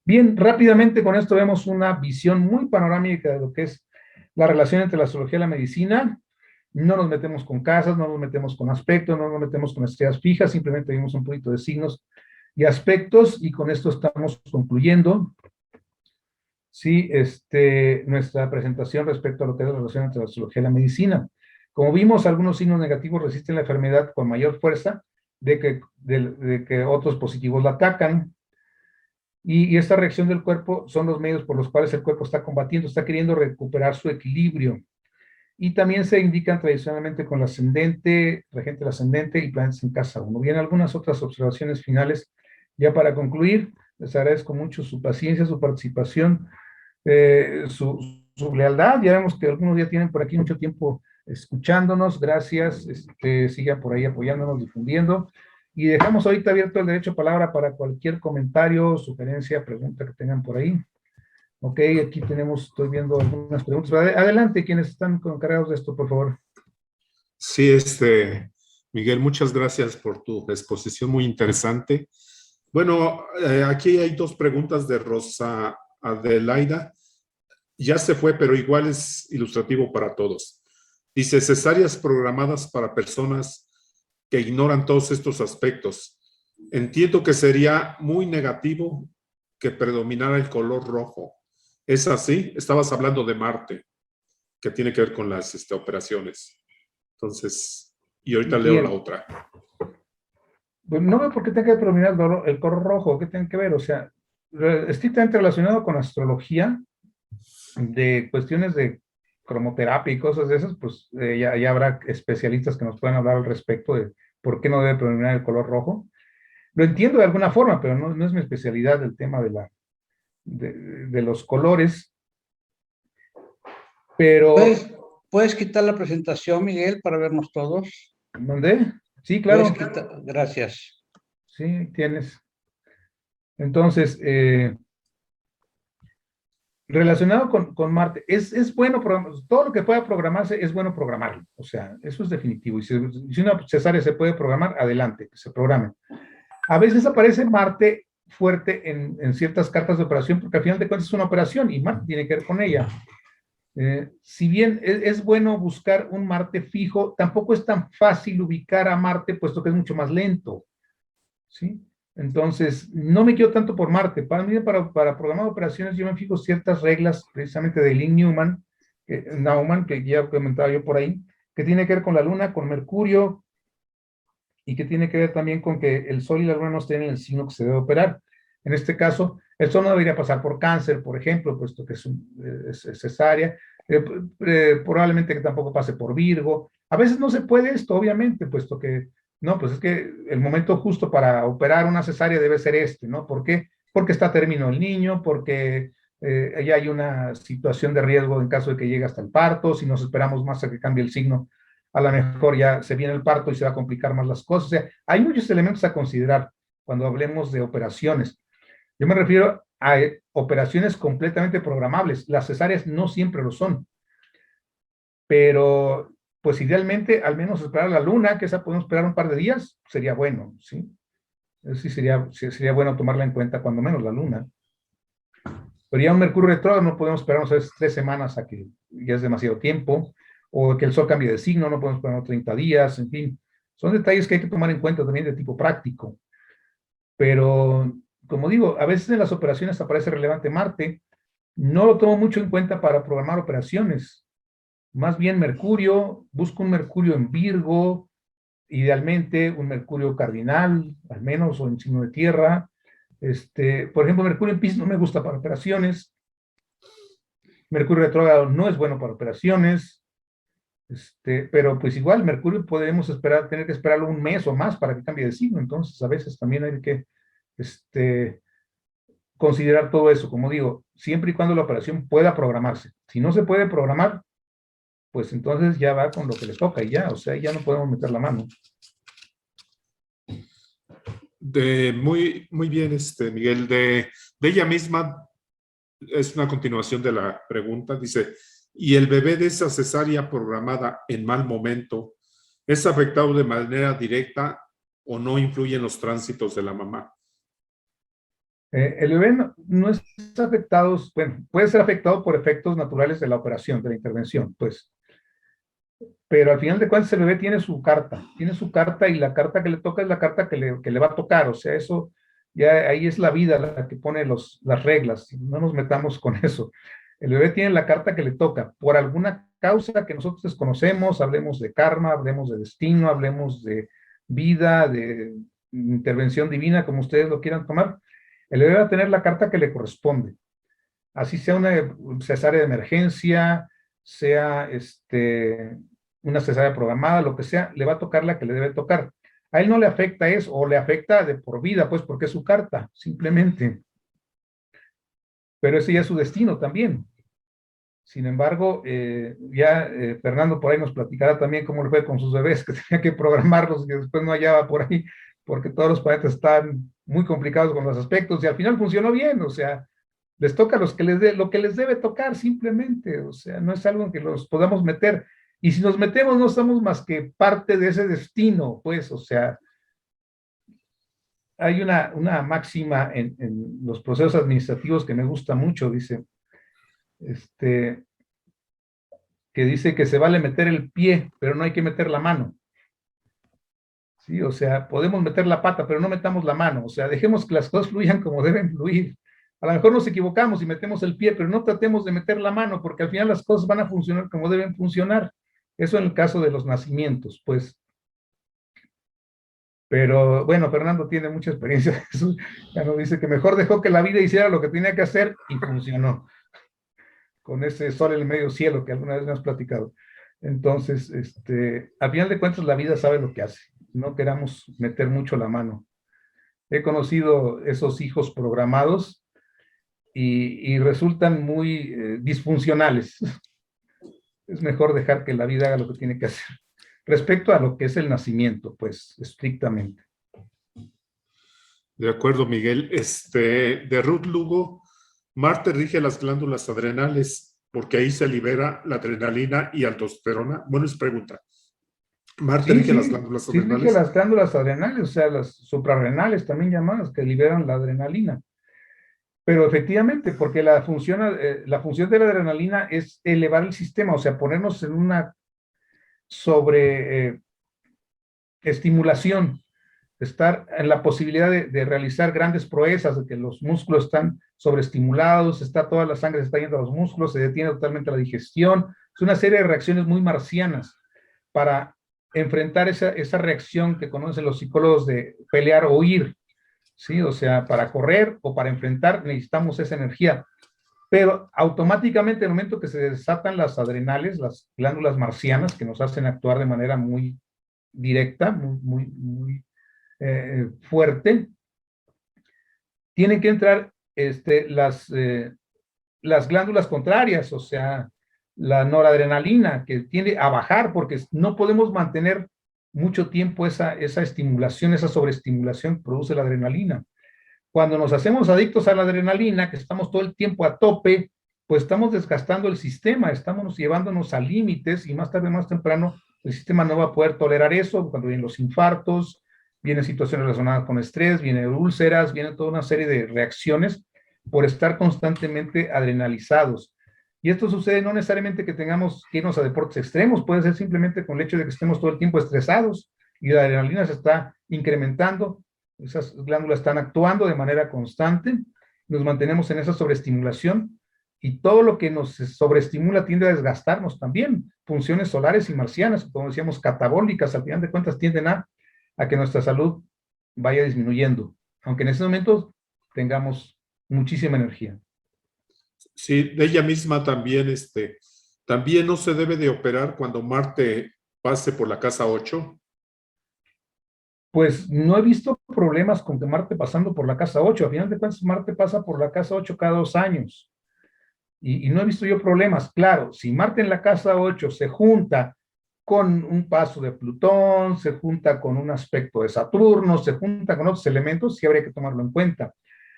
[SPEAKER 1] Bien, rápidamente con esto vemos una visión muy panorámica de lo que es la relación entre la astrología y la medicina. No nos metemos con casas, no nos metemos con aspectos, no nos metemos con estrellas fijas, simplemente vimos un poquito de signos y aspectos, y con esto estamos concluyendo, sí, nuestra presentación respecto a lo que es la relación entre la astrología y la medicina. Como vimos, algunos signos negativos resisten la enfermedad con mayor fuerza de que otros positivos la atacan, y esta reacción del cuerpo son los medios por los cuales el cuerpo está combatiendo, está queriendo recuperar su equilibrio. Y también se indican tradicionalmente con el ascendente, regente del ascendente y planetas en casa 1. Bien, algunas otras observaciones finales ya para concluir. Les agradezco mucho su paciencia, su participación, su lealtad. Ya vemos que algunos ya tienen por aquí mucho tiempo escuchándonos. Gracias. Sigan por ahí apoyándonos, difundiendo. Y dejamos ahorita abierto el derecho a palabra para cualquier comentario, sugerencia, pregunta que tengan por ahí. Ok, aquí estoy viendo algunas preguntas. Adelante, quienes están encargados de esto, por favor.
[SPEAKER 2] Sí, Miguel, muchas gracias por tu exposición muy interesante. Bueno, aquí hay dos preguntas de Rosa Adelaida. Ya se fue, pero igual es ilustrativo para todos. Dice, cesáreas programadas para personas que ignoran todos estos aspectos. Entiendo que sería muy negativo que predominara el color rojo. ¿Es así? Estabas hablando de Marte, que tiene que ver con las operaciones. Entonces, y ahorita leo la otra.
[SPEAKER 1] Pues no veo por qué tenga que predominar el color rojo, ¿qué tiene que ver? O sea, estrictamente relacionado con astrología, de cuestiones de cromoterapia y cosas de esas, pues ya habrá especialistas que nos puedan hablar al respecto de por qué no debe predominar el color rojo. Lo entiendo de alguna forma, pero no es mi especialidad el tema de los colores. Pero...
[SPEAKER 3] ¿Puedes quitar la presentación, Miguel, para vernos todos?
[SPEAKER 1] ¿Mandé? Sí, claro.
[SPEAKER 3] Gracias.
[SPEAKER 1] Sí, tienes. Entonces, relacionado con Marte, es bueno, todo lo que pueda programarse es bueno programarlo, o sea, eso es definitivo. Y si una cesárea se puede programar, adelante, que se programe. A veces aparece Marte fuerte en ciertas cartas de operación, porque al final de cuentas es una operación y Marte tiene que ver con ella. Si bien es bueno buscar un Marte fijo, tampoco es tan fácil ubicar a Marte, puesto que es mucho más lento, ¿sí? Entonces, no me quiero tanto por Marte. Para mí, para programar operaciones, yo me fijo ciertas reglas, precisamente de Lynn Naumann, que ya comentaba yo por ahí, que tiene que ver con la Luna, con Mercurio, y que tiene que ver también con que el Sol y la Luna no estén en el signo que se debe operar. En este caso, el Sol no debería pasar por Cáncer, por ejemplo, puesto que es cesárea. Probablemente que tampoco pase por Virgo. A veces no se puede esto, obviamente, puesto que, no, pues es que el momento justo para operar una cesárea debe ser ¿no? ¿Por qué? Porque está a término el niño, porque ya hay una situación de riesgo en caso de que llegue hasta el parto, si nos esperamos más a que cambie el signo, a lo mejor ya se viene el parto y se va a complicar más las cosas. O sea, hay muchos elementos a considerar cuando hablemos de operaciones. Yo me refiero a operaciones completamente programables. Las cesáreas no siempre lo son, pero pues idealmente al menos esperar la luna, que esa podemos esperar un par de días, sería bueno, ¿sí? Eso sí sería bueno tomarla en cuenta, cuando menos la luna. Pero ya un Mercurio retrógrado no podemos esperarnos a veces 3 semanas, a que ya es demasiado tiempo, o que el Sol cambie de signo, no podemos esperarnos 30 días, en fin. Son detalles que hay que tomar en cuenta también de tipo práctico. Pero, como digo, a veces en las operaciones aparece relevante Marte. No lo tomo mucho en cuenta para programar operaciones. Más bien Mercurio, busco un Mercurio en Virgo, idealmente un Mercurio cardinal, al menos, o en signo de tierra. Por ejemplo, Mercurio en Piscis no me gusta para operaciones. Mercurio retrógrado no es bueno para operaciones. Pero pues igual, Mercurio podemos tener que esperarlo un mes o más para que cambie de signo. Entonces, a veces también hay que considerar todo eso, como digo, siempre y cuando la operación pueda programarse. Si no se puede programar, pues entonces ya va con lo que le toca y ya, o sea, ya no podemos meter la mano.
[SPEAKER 2] Muy bien, Miguel. De ella misma, es una continuación de la pregunta, dice, ¿y el bebé de esa cesárea programada en mal momento es afectado de manera directa o no influye en los tránsitos de la mamá?
[SPEAKER 1] El bebé no es afectado, bueno, puede ser afectado por efectos naturales de la operación, de la intervención, pues, pero al final de cuentas el bebé tiene su carta y la carta que le toca es la carta que le va a tocar, o sea, eso, ya ahí es la vida la que pone las reglas, no nos metamos con eso. El bebé tiene la carta que le toca, por alguna causa que nosotros desconocemos, hablemos de karma, hablemos de destino, hablemos de vida, de intervención divina, como ustedes lo quieran tomar. El bebé va a tener la carta que le corresponde. Así sea una cesárea de emergencia, sea una cesárea programada, lo que sea, le va a tocar la que le debe tocar. A él no le afecta eso, o le afecta de por vida, pues porque es su carta, simplemente. Pero ese ya es su destino también. Sin embargo, Fernando por ahí nos platicará también cómo le fue con sus bebés, que tenía que programarlos y que después no hallaba por ahí, porque todos los planetas están muy complicados con los aspectos, y al final funcionó bien, o sea, les toca lo que les debe tocar simplemente, o sea, no es algo en que los podamos meter, y si nos metemos no somos más que parte de ese destino, pues, o sea, hay una máxima en los procesos administrativos que me gusta mucho, dice, que dice que se vale meter el pie, pero no hay que meter la mano. Sí, o sea, podemos meter la pata, pero no metamos la mano. O sea, dejemos que las cosas fluyan como deben fluir. A lo mejor nos equivocamos y metemos el pie, pero no tratemos de meter la mano, porque al final las cosas van a funcionar como deben funcionar. Eso en el caso de los nacimientos, pues. Pero bueno, Fernando tiene mucha experiencia de eso. Ya nos dice que mejor dejó que la vida hiciera lo que tenía que hacer y funcionó. Con ese sol en el medio cielo que alguna vez me has platicado. Entonces, a final de cuentas, la vida sabe lo que hace. No queramos meter mucho la mano. He conocido esos hijos programados y resultan muy disfuncionales. Es mejor dejar que la vida haga lo que tiene que hacer. Respecto a lo que es el nacimiento, pues, estrictamente.
[SPEAKER 2] De acuerdo, Miguel. De Ruth Lugo, Marte rige las glándulas adrenales porque ahí se libera la adrenalina y aldosterona. Bueno, es pregunta. ¿Marte rige las glándulas adrenales?
[SPEAKER 1] Sí, rige las glándulas adrenales, o sea, las suprarrenales también llamadas, que liberan la adrenalina. Pero efectivamente, porque la función de la adrenalina es elevar el sistema, o sea, ponernos en una estimulación, estar en la posibilidad de realizar grandes proezas, de que los músculos están sobreestimulados, toda la sangre se está yendo a los músculos, se detiene totalmente la digestión. Es una serie de reacciones muy marcianas para enfrentar esa reacción que conocen los psicólogos de pelear o huir, ¿sí? O sea, para correr o para enfrentar necesitamos esa energía. Pero automáticamente, en el momento que se desatan las adrenales, las glándulas marcianas, que nos hacen actuar de manera muy directa, muy fuerte, tienen que entrar las glándulas contrarias, o sea, la noradrenalina, que tiende a bajar porque no podemos mantener mucho tiempo esa estimulación, esa sobreestimulación que produce la adrenalina. Cuando nos hacemos adictos a la adrenalina, que estamos todo el tiempo a tope, pues estamos desgastando el sistema, estamos llevándonos a límites y más tarde, más temprano, el sistema no va a poder tolerar eso. Cuando vienen los infartos, vienen situaciones relacionadas con estrés, vienen úlceras, vienen toda una serie de reacciones por estar constantemente adrenalizados. Y esto sucede no necesariamente que tengamos que irnos a deportes extremos, puede ser simplemente con el hecho de que estemos todo el tiempo estresados y la adrenalina se está incrementando, esas glándulas están actuando de manera constante, nos mantenemos en esa sobreestimulación y todo lo que nos sobreestimula tiende a desgastarnos también. Funciones solares y marcianas, como decíamos, catabólicas, al final de cuentas tienden a que nuestra salud vaya disminuyendo, aunque en ese momento tengamos muchísima energía.
[SPEAKER 2] Sí, de ella misma también, también no se debe de operar cuando Marte pase por la casa 8.
[SPEAKER 1] Pues no he visto problemas con que Marte pasando por la casa 8. A final de cuentas, Marte pasa por la casa 8 cada 2 años. Y no he visto yo problemas. Claro, si Marte en la casa 8 se junta con un paso de Plutón, se junta con un aspecto de Saturno, se junta con otros elementos, sí habría que tomarlo en cuenta.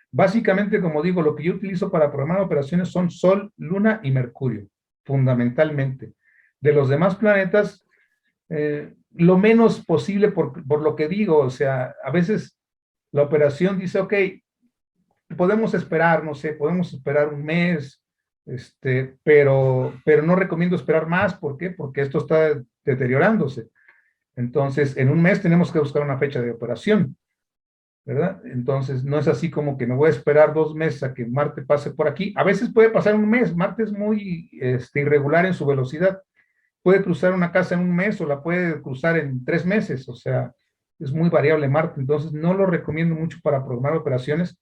[SPEAKER 1] Básicamente, como digo, lo que yo utilizo para programar operaciones son Sol, Luna y Mercurio, fundamentalmente. De los demás planetas, lo menos posible por lo que digo, o sea, a veces la operación dice, ok, podemos esperar, no sé, podemos esperar un mes, pero no recomiendo esperar más, ¿por qué? Porque esto está deteriorándose. Entonces, en un mes tenemos que buscar una fecha de operación, ¿verdad? Entonces, no es así como que me voy a esperar 2 meses a que Marte pase por aquí. A veces puede pasar un mes, Marte es muy irregular en su velocidad. Puede cruzar una casa en un mes o la puede cruzar en 3 meses, o sea, es muy variable Marte, entonces no lo recomiendo mucho para programar operaciones,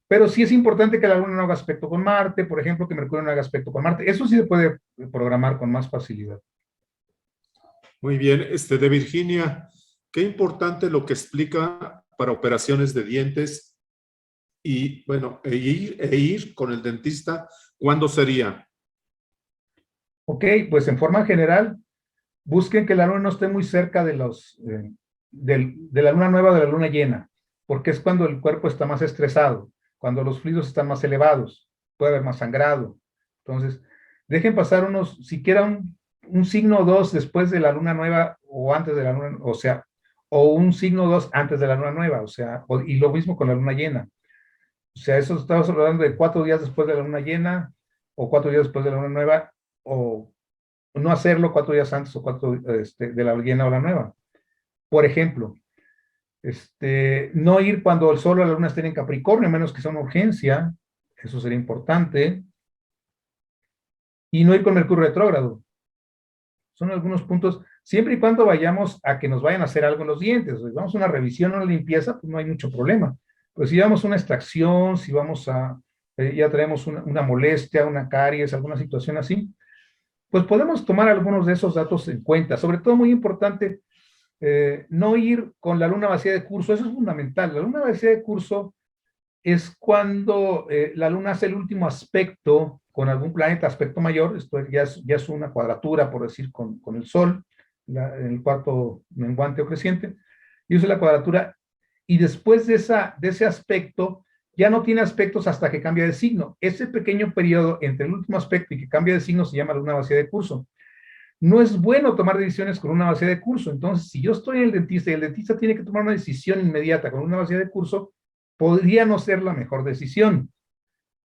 [SPEAKER 1] pero sí es importante que la Luna no haga aspecto con Marte, por ejemplo, que Mercurio no haga aspecto con Marte, eso sí se puede programar con más facilidad.
[SPEAKER 2] Muy bien, de Virginia, qué importante lo que explica para operaciones de dientes y, bueno, ir con el dentista, ¿cuándo sería?
[SPEAKER 1] Ok, pues en forma general, busquen que la Luna no esté muy cerca de la Luna nueva, de la Luna llena, porque es cuando el cuerpo está más estresado, cuando los fluidos están más elevados, puede haber más sangrado. Entonces, dejen pasar siquiera un signo o dos después de la Luna nueva o antes de la Luna, o sea, o un signo o dos antes de la Luna nueva, o sea, y lo mismo con la Luna llena. O sea, eso estamos hablando de 4 días después de la Luna llena, o 4 días después de la Luna nueva, o no hacerlo 4 días antes o 4 de la llena o la nueva. Por ejemplo, no ir cuando el Sol o la Luna estén en Capricornio, a menos que sea una urgencia, eso sería importante. Y no ir con Mercurio retrógrado. Son algunos puntos, siempre y cuando vayamos a que nos vayan a hacer algo en los dientes. Si vamos a una revisión o una limpieza, pues no hay mucho problema. Pues si vamos a una extracción, si vamos ya traemos una molestia, una caries, alguna situación así, pues podemos tomar algunos de esos datos en cuenta. Sobre todo, muy importante, no ir con la luna vacía de curso, eso es fundamental. La luna vacía de curso es cuando la luna hace el último aspecto con algún planeta, aspecto mayor, esto ya es una cuadratura, por decir, con el Sol, en el cuarto menguante o creciente, y usa la cuadratura, y después de ese aspecto, ya no tiene aspectos hasta que cambia de signo. Ese pequeño periodo entre el último aspecto y que cambia de signo se llama luna vacía de curso. No es bueno tomar decisiones con una vacía de curso. Entonces, si yo estoy en el dentista y el dentista tiene que tomar una decisión inmediata con una vacía de curso, podría no ser la mejor decisión.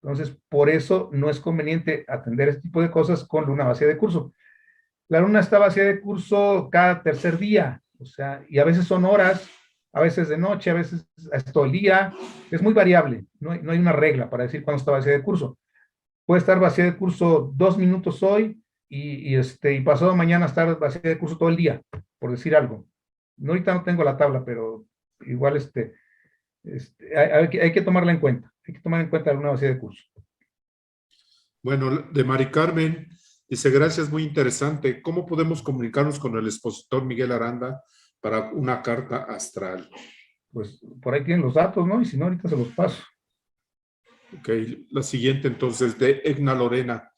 [SPEAKER 1] Entonces, por eso no es conveniente atender este tipo de cosas con luna vacía de curso. La luna está vacía de curso cada tercer día, o sea, y a veces son horas, a veces de noche, a veces es todo el día, es muy variable, no hay una regla para decir cuándo está vacía de curso. Puede estar vacía de curso 2 minutos hoy y pasado mañana estar vacía de curso todo el día, por decir algo. No, ahorita no tengo la tabla, pero igual hay que tomarla en cuenta, hay que tomar en cuenta la luna vacía de curso.
[SPEAKER 2] Bueno, de Mari Carmen, dice, gracias, muy interesante. ¿Cómo podemos comunicarnos con el expositor Miguel Aranda para una carta astral?
[SPEAKER 1] Pues por ahí tienen los datos, ¿no? Y si no, ahorita se los paso.
[SPEAKER 2] Ok, la siguiente entonces de Egna Lorena.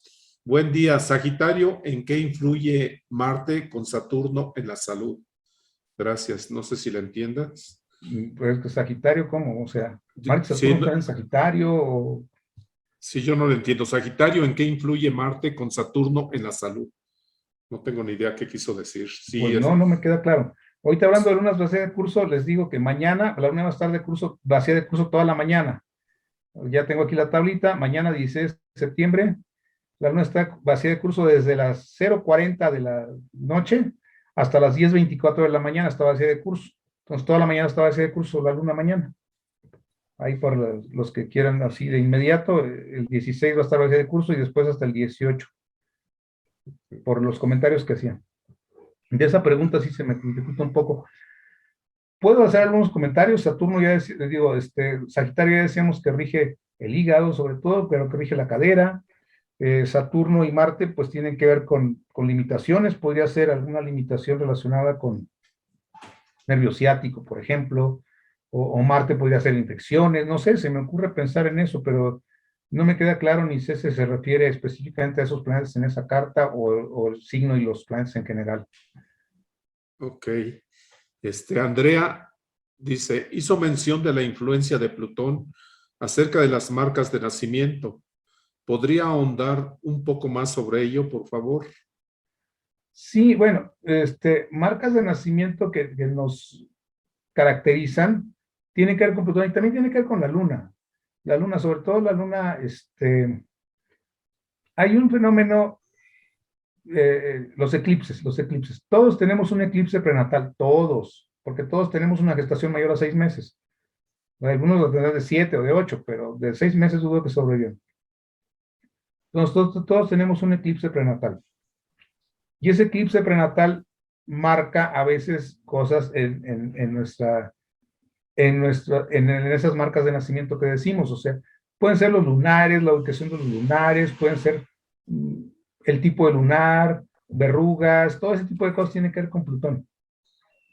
[SPEAKER 2] Buen día, Sagitario. ¿En qué influye Marte con Saturno en la salud? Gracias. No sé si la entiendas.
[SPEAKER 1] Pues que Sagitario, ¿cómo? O sea, Marte y
[SPEAKER 2] Sí,
[SPEAKER 1] Saturno están en Sagitario, o
[SPEAKER 2] sí, yo no lo entiendo. Sagitario, ¿en qué influye Marte con Saturno en la salud? No tengo ni idea qué quiso decir. Sí,
[SPEAKER 1] pues no, no me queda claro. Ahorita hablando de lunas vacías de curso, les digo que mañana, la luna va a estar de curso, vacía de curso toda la mañana. Ya tengo aquí la tablita, mañana 16 de septiembre, la luna está vacía de curso desde las 0:40 de la noche hasta las 10:24 de la mañana está vacía de curso. Entonces toda la mañana está vacía de curso la luna mañana. Ahí por los que quieran así de inmediato, el 16 va a estar vacía de curso y después hasta el 18, por los comentarios que hacían. De esa pregunta sí se me dificulta un poco. Puedo hacer algunos comentarios. Saturno ya digo, Sagitario ya decíamos que rige el hígado sobre todo, pero que rige la cadera. Saturno y Marte pues tienen que ver con limitaciones. Podría ser alguna limitación relacionada con nervio ciático, por ejemplo, o Marte podría ser infecciones, no sé, se me ocurre pensar en eso, pero no me queda claro ni sé si se refiere específicamente a esos planetas en esa carta o el signo y los planetas en general.
[SPEAKER 2] Ok. Andrea dice, hizo mención de la influencia de Plutón acerca de las marcas de nacimiento. ¿Podría ahondar un poco más sobre ello, por favor?
[SPEAKER 1] Sí, bueno, marcas de nacimiento que nos caracterizan tienen que ver con Plutón y también tiene que ver con la Luna. La Luna, sobre todo la Luna, hay un fenómeno, los eclipses. Todos tenemos un eclipse prenatal, todos, porque todos tenemos una gestación mayor a 6 meses. Algunos lo tendrán de 7 o de 8, pero de 6 meses dudo que sobrevivan. Entonces, todos tenemos un eclipse prenatal. Y ese eclipse prenatal marca a veces cosas en esas marcas de nacimiento que decimos. O sea, pueden ser los lunares, la ubicación de los lunares, pueden ser el tipo de lunar, verrugas, todo ese tipo de cosas tiene que ver con Plutón.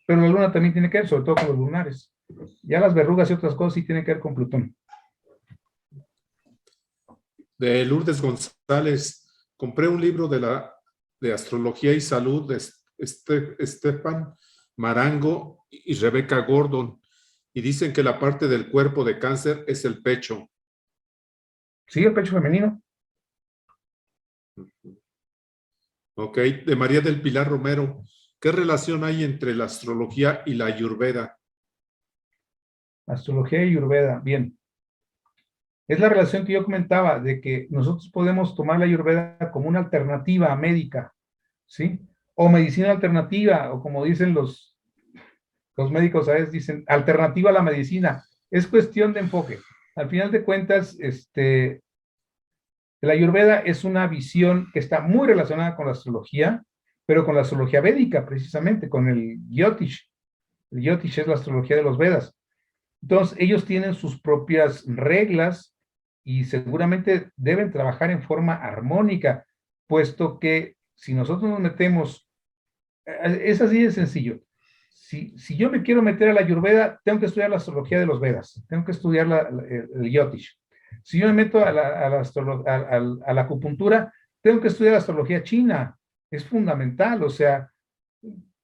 [SPEAKER 1] Pero la luna también tiene que ver, sobre todo con los lunares. Ya las verrugas y otras cosas sí tienen que ver con Plutón.
[SPEAKER 2] De Lourdes González, compré un libro de astrología y salud de Stefan Marango y Rebecca Gordon, y dicen que la parte del cuerpo de cáncer es el pecho.
[SPEAKER 1] Sí, el pecho femenino.
[SPEAKER 2] Ok, de María del Pilar Romero, ¿qué relación hay entre la astrología y la ayurveda?
[SPEAKER 1] Astrología y Ayurveda, bien. Es la relación que yo comentaba, de que nosotros podemos tomar la Ayurveda como una alternativa médica, ¿sí? O medicina alternativa, o como dicen los médicos a veces dicen, alternativa a la medicina. Es cuestión de enfoque. Al final de cuentas, la Ayurveda es una visión que está muy relacionada con la astrología, pero con la astrología védica, precisamente, con el Jyotish. El Jyotish es la astrología de los Vedas. Entonces, ellos tienen sus propias reglas y seguramente deben trabajar en forma armónica, puesto que si nosotros nos metemos, es así de sencillo. Si yo me quiero meter a la Ayurveda, tengo que estudiar la astrología de los Vedas, tengo que estudiar el Jyotish. Si yo me meto a la acupuntura, tengo que estudiar la astrología china. Es fundamental, o sea,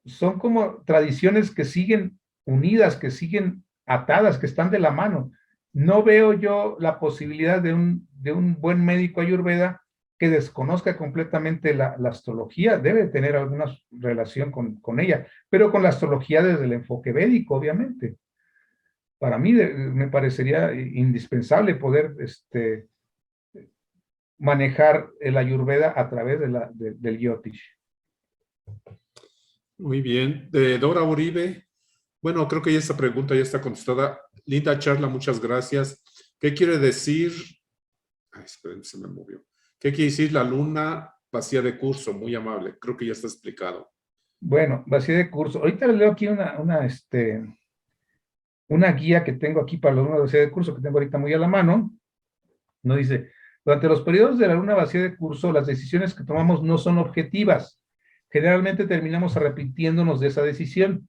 [SPEAKER 1] son como tradiciones que siguen unidas, que siguen atadas, que están de la mano. No veo yo la posibilidad de un buen médico ayurveda que desconozca completamente la astrología. Debe tener alguna relación con ella, pero con la astrología desde el enfoque védico, obviamente. Para mí me parecería indispensable poder manejar el ayurveda a través del Jyotish.
[SPEAKER 2] Muy bien. De Dora Uribe, bueno, creo que ya esta pregunta ya está contestada. Linda charla, muchas gracias. ¿Qué quiere decir? Ay, esperen, se me movió. ¿Qué quiere decir la luna vacía de curso? Muy amable. Creo que ya está explicado.
[SPEAKER 1] Bueno, vacía de curso. Ahorita les leo aquí una guía que tengo aquí para la luna vacía de curso, que tengo ahorita muy a la mano. No dice, durante los periodos de la luna vacía de curso, las decisiones que tomamos no son objetivas. Generalmente terminamos arrepintiéndonos de esa decisión.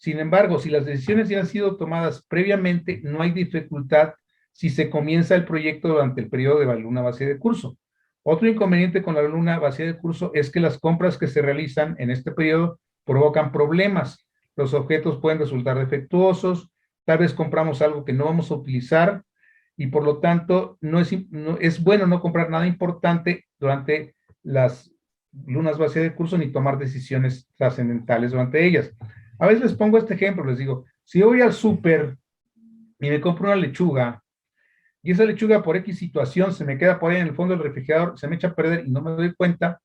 [SPEAKER 1] Sin embargo, si las decisiones ya han sido tomadas previamente, no hay dificultad si se comienza el proyecto durante el periodo de la luna vacía de curso. Otro inconveniente con la luna vacía de curso es que las compras que se realizan en este periodo provocan problemas. Los objetos pueden resultar defectuosos, tal vez compramos algo que no vamos a utilizar y por lo tanto es bueno no comprar nada importante durante las lunas vacías de curso ni tomar decisiones trascendentales durante ellas. A veces les pongo este ejemplo, les digo, si yo voy al súper y me compro una lechuga y esa lechuga por X situación se me queda por ahí en el fondo del refrigerador, se me echa a perder y no me doy cuenta,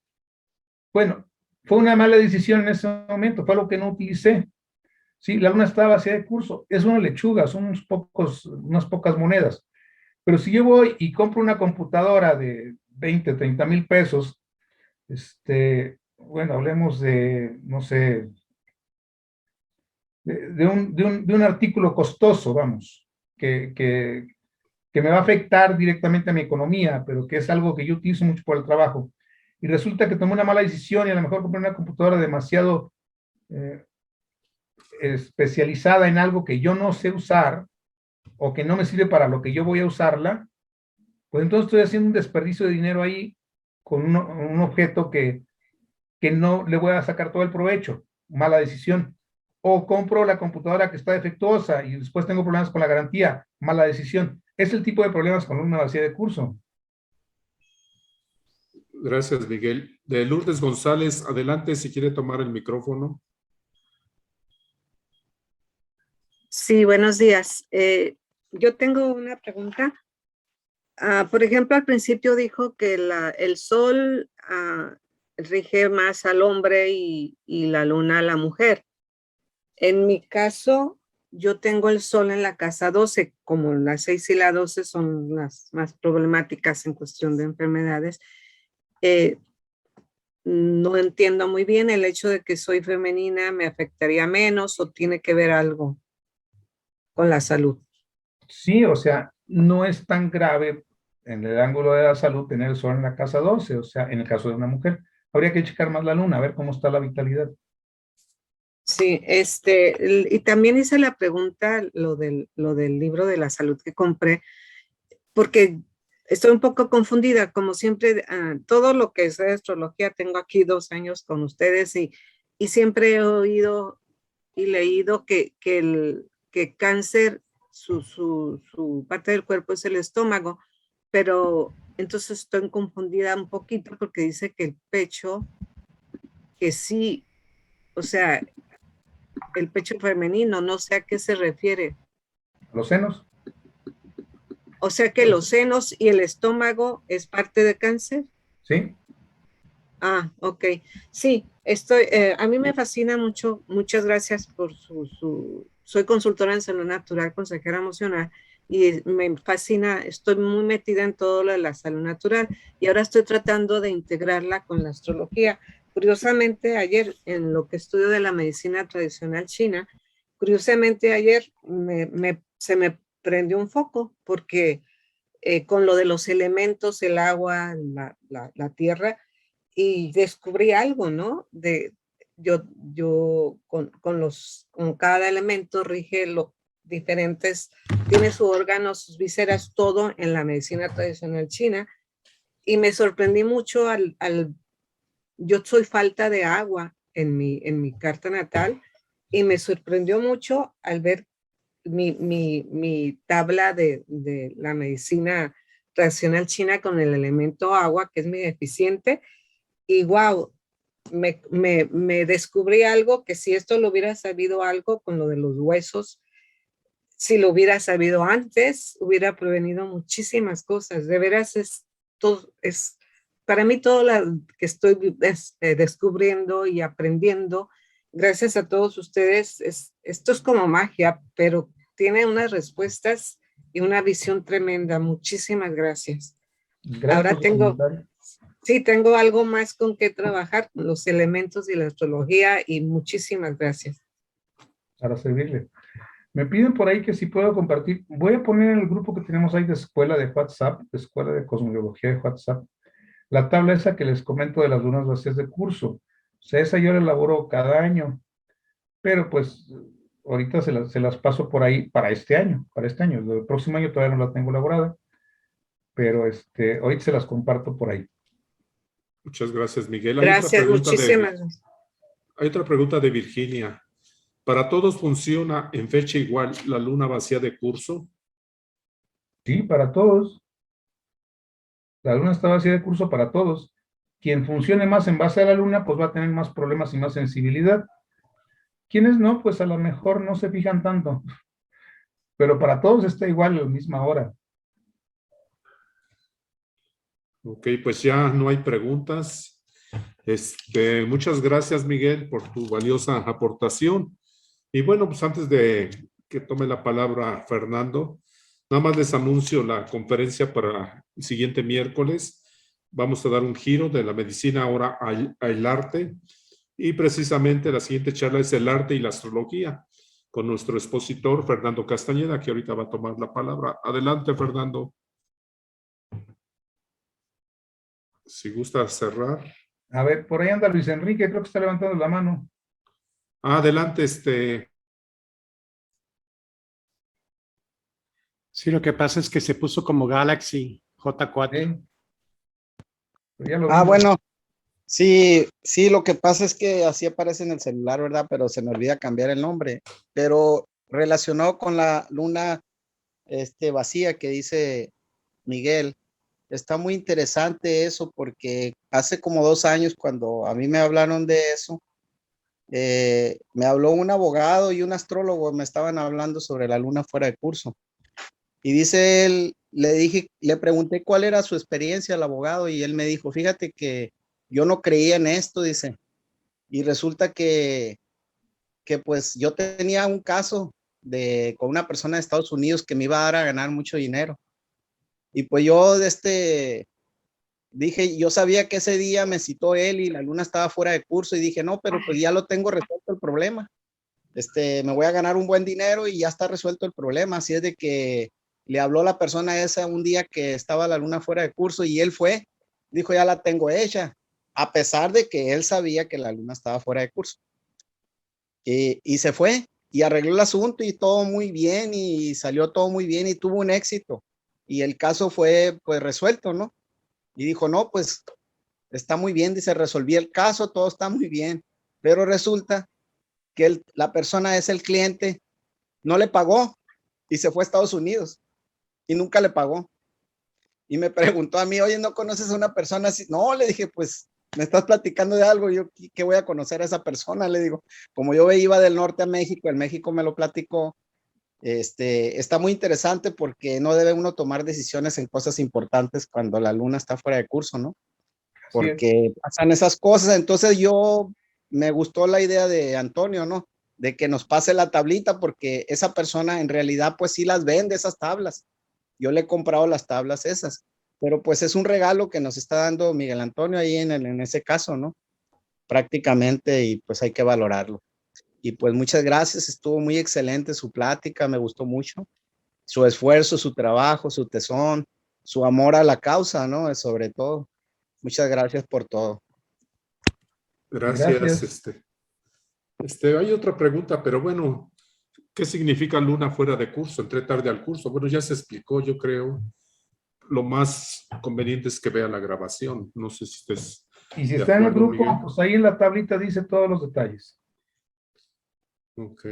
[SPEAKER 1] bueno, fue una mala decisión en ese momento, fue algo que no utilicé. Sí, la luna estaba vacía de curso, es una lechuga, son unas pocas monedas. Pero si yo voy y compro una computadora de 20, 30 mil pesos, bueno, hablemos de, no sé, de un artículo costoso, vamos, que me va a afectar directamente a mi economía, pero que es algo que yo utilizo mucho por el trabajo. Y resulta que tomé una mala decisión y a lo mejor compré una computadora demasiado especializada en algo que yo no sé usar o que no me sirve para lo que yo voy a usarla, pues entonces estoy haciendo un desperdicio de dinero ahí con un objeto que no le voy a sacar todo el provecho. Mala decisión. O compro la computadora que está defectuosa y después tengo problemas con la garantía. Mala decisión. Es el tipo de problemas con una vacía de curso.
[SPEAKER 2] Gracias, Miguel. De Lourdes González, adelante si quiere tomar el micrófono.
[SPEAKER 4] Sí, buenos días. Yo tengo una pregunta. Por ejemplo, al principio dijo que el sol rige más al hombre y la luna a la mujer. En mi caso, yo tengo el sol en la casa 12, como la 6 y la 12 son las más problemáticas en cuestión de enfermedades. No entiendo muy bien el hecho de que soy femenina, ¿me afectaría menos o tiene que ver algo con la salud?
[SPEAKER 1] Sí, o sea, no es tan grave en el ángulo de la salud tener el sol en la casa 12, o sea, en el caso de una mujer. Habría que checar más la luna, a ver cómo está la vitalidad.
[SPEAKER 4] Sí, y también hice la pregunta, lo del libro de la salud que compré, porque estoy un poco confundida, como siempre, todo lo que es de astrología, tengo aquí 2 años con ustedes y siempre he oído y leído que cáncer, su parte del cuerpo es el estómago, pero entonces estoy confundida un poquito porque dice que el pecho, que sí, o sea, el pecho femenino, no sé a qué se refiere.
[SPEAKER 1] Los senos,
[SPEAKER 4] O sea que los senos y el estómago es parte de cáncer.
[SPEAKER 1] ¿sí?
[SPEAKER 4] Ok. Sí, a mí me fascina mucho. Muchas gracias por soy consultora en salud natural, consejera emocional, y me fascina, estoy muy metida en todo lo de la salud natural y ahora estoy tratando de integrarla con la astrología. Curiosamente, ayer en lo que estudio de la medicina tradicional china, curiosamente ayer se me prendió un foco porque con lo de los elementos, el agua, la tierra, y descubrí algo, ¿no? Yo con cada elemento rige lo diferentes, tiene su órgano, sus vísceras, todo en la medicina tradicional china, y me sorprendí mucho yo soy falta de agua en mi carta natal, y me sorprendió mucho al ver mi tabla de la medicina tradicional china con el elemento agua, que es mi deficiente, y wow, me descubrí algo que si esto lo hubiera sabido algo con lo de los huesos, si lo hubiera sabido antes, hubiera prevenido muchísimas cosas. De veras es para mí todo lo que estoy descubriendo y aprendiendo, gracias a todos ustedes, esto es como magia, pero tiene unas respuestas y una visión tremenda. Muchísimas gracias.
[SPEAKER 1] Gracias
[SPEAKER 4] Ahora
[SPEAKER 1] por su comentario.
[SPEAKER 4] sí, tengo algo más con que trabajar, con los elementos y la astrología, y muchísimas gracias.
[SPEAKER 1] Para servirle. Me piden por ahí que si puedo compartir. Voy a poner en el grupo que tenemos ahí de escuela de WhatsApp, de escuela de cosmología de WhatsApp, la tabla esa que les comento de las lunas vacías de curso. O sea, esa yo la elaboro cada año, pero pues ahorita se las paso por ahí para este año, para este año. El próximo año todavía no la tengo elaborada, pero ahorita se las comparto por ahí.
[SPEAKER 2] Muchas gracias, Miguel.
[SPEAKER 4] Gracias, muchísimas gracias.
[SPEAKER 2] Hay otra pregunta de Virginia. ¿Para todos funciona en fecha igual la luna vacía de curso?
[SPEAKER 1] Sí, para todos. La luna está vacía de curso para todos. Quien funcione más en base a la luna, pues va a tener más problemas y más sensibilidad. Quienes no, pues a lo mejor no se fijan tanto. Pero para todos está igual a la misma hora.
[SPEAKER 2] Ok, pues ya no hay preguntas. Muchas gracias, Miguel, por tu valiosa aportación. Y bueno, pues antes de que tome la palabra Fernando, nada más les anuncio la conferencia para el siguiente miércoles. Vamos a dar un giro de la medicina ahora al arte. Y precisamente la siguiente charla es el arte y la astrología, con nuestro expositor Fernando Castañeda, que ahorita va a tomar la palabra. Adelante, Fernando. Si gusta cerrar.
[SPEAKER 1] A ver, por ahí anda Luis Enrique, creo que está levantando la mano.
[SPEAKER 2] Adelante,
[SPEAKER 5] Sí, lo que pasa es que se puso como Galaxy J4.
[SPEAKER 1] Pero ya lo
[SPEAKER 6] Ah,
[SPEAKER 1] vimos.
[SPEAKER 6] bueno, sí, sí, lo que pasa es que así aparece en el celular, ¿verdad? Pero se me olvida cambiar el nombre. Pero relacionado con la luna vacía que dice Miguel, está muy interesante eso porque hace como 2 años cuando a mí me hablaron de eso, me habló un abogado y un astrólogo, me estaban hablando sobre la luna fuera de curso. Y dice él, le pregunté cuál era su experiencia al abogado y él me dijo, fíjate que yo no creía en esto, dice, y resulta que pues yo tenía un caso con una persona de Estados Unidos que me iba a dar a ganar mucho dinero. Y pues yo dije, yo sabía que ese día me citó él y la luna estaba fuera de curso y dije, no, pero pues ya lo tengo resuelto el problema. Me voy a ganar un buen dinero y ya está resuelto el problema. Así es de que le habló la persona esa un día que estaba la luna fuera de curso y él fue, dijo, ya la tengo hecha, a pesar de que él sabía que la luna estaba fuera de curso. Y se fue y arregló el asunto y todo muy bien y salió todo muy bien y tuvo un éxito. Y el caso fue pues resuelto, ¿no? Y dijo, no, pues está muy bien, dice, resolví el caso, todo está muy bien. Pero resulta que la persona es el cliente, no le pagó y se fue a Estados Unidos y nunca le pagó. Y me preguntó a mí, oye, ¿no conoces a una persona así? No, le dije, pues me estás platicando de algo, yo qué voy a conocer a esa persona, le digo, como yo iba del norte a México, en México me lo platicó. Está muy interesante porque no debe uno tomar decisiones en cosas importantes cuando la luna está fuera de curso, ¿no? Porque pasan esas cosas. Entonces me gustó la idea de Antonio, ¿no? De que nos pase la tablita porque esa persona en realidad pues sí las vende esas tablas. Yo le he comprado las tablas esas, pero pues es un regalo que nos está dando Miguel Antonio ahí en ese caso, ¿no? Prácticamente y pues hay que valorarlo. Y pues muchas gracias, estuvo muy excelente su plática, me gustó mucho. Su esfuerzo, su trabajo, su tesón, su amor a la causa, ¿no? Sobre todo. Muchas gracias por todo.
[SPEAKER 2] Gracias. Hay otra pregunta, pero bueno, ¿qué significa luna fuera de curso? Entré tarde al curso. Bueno, ya se explicó, yo creo. Lo más conveniente es que vea la grabación. No sé si estés.
[SPEAKER 1] Y si está en el grupo, Miguel, pues ahí en la tablita dice todos los detalles.
[SPEAKER 2] Ok.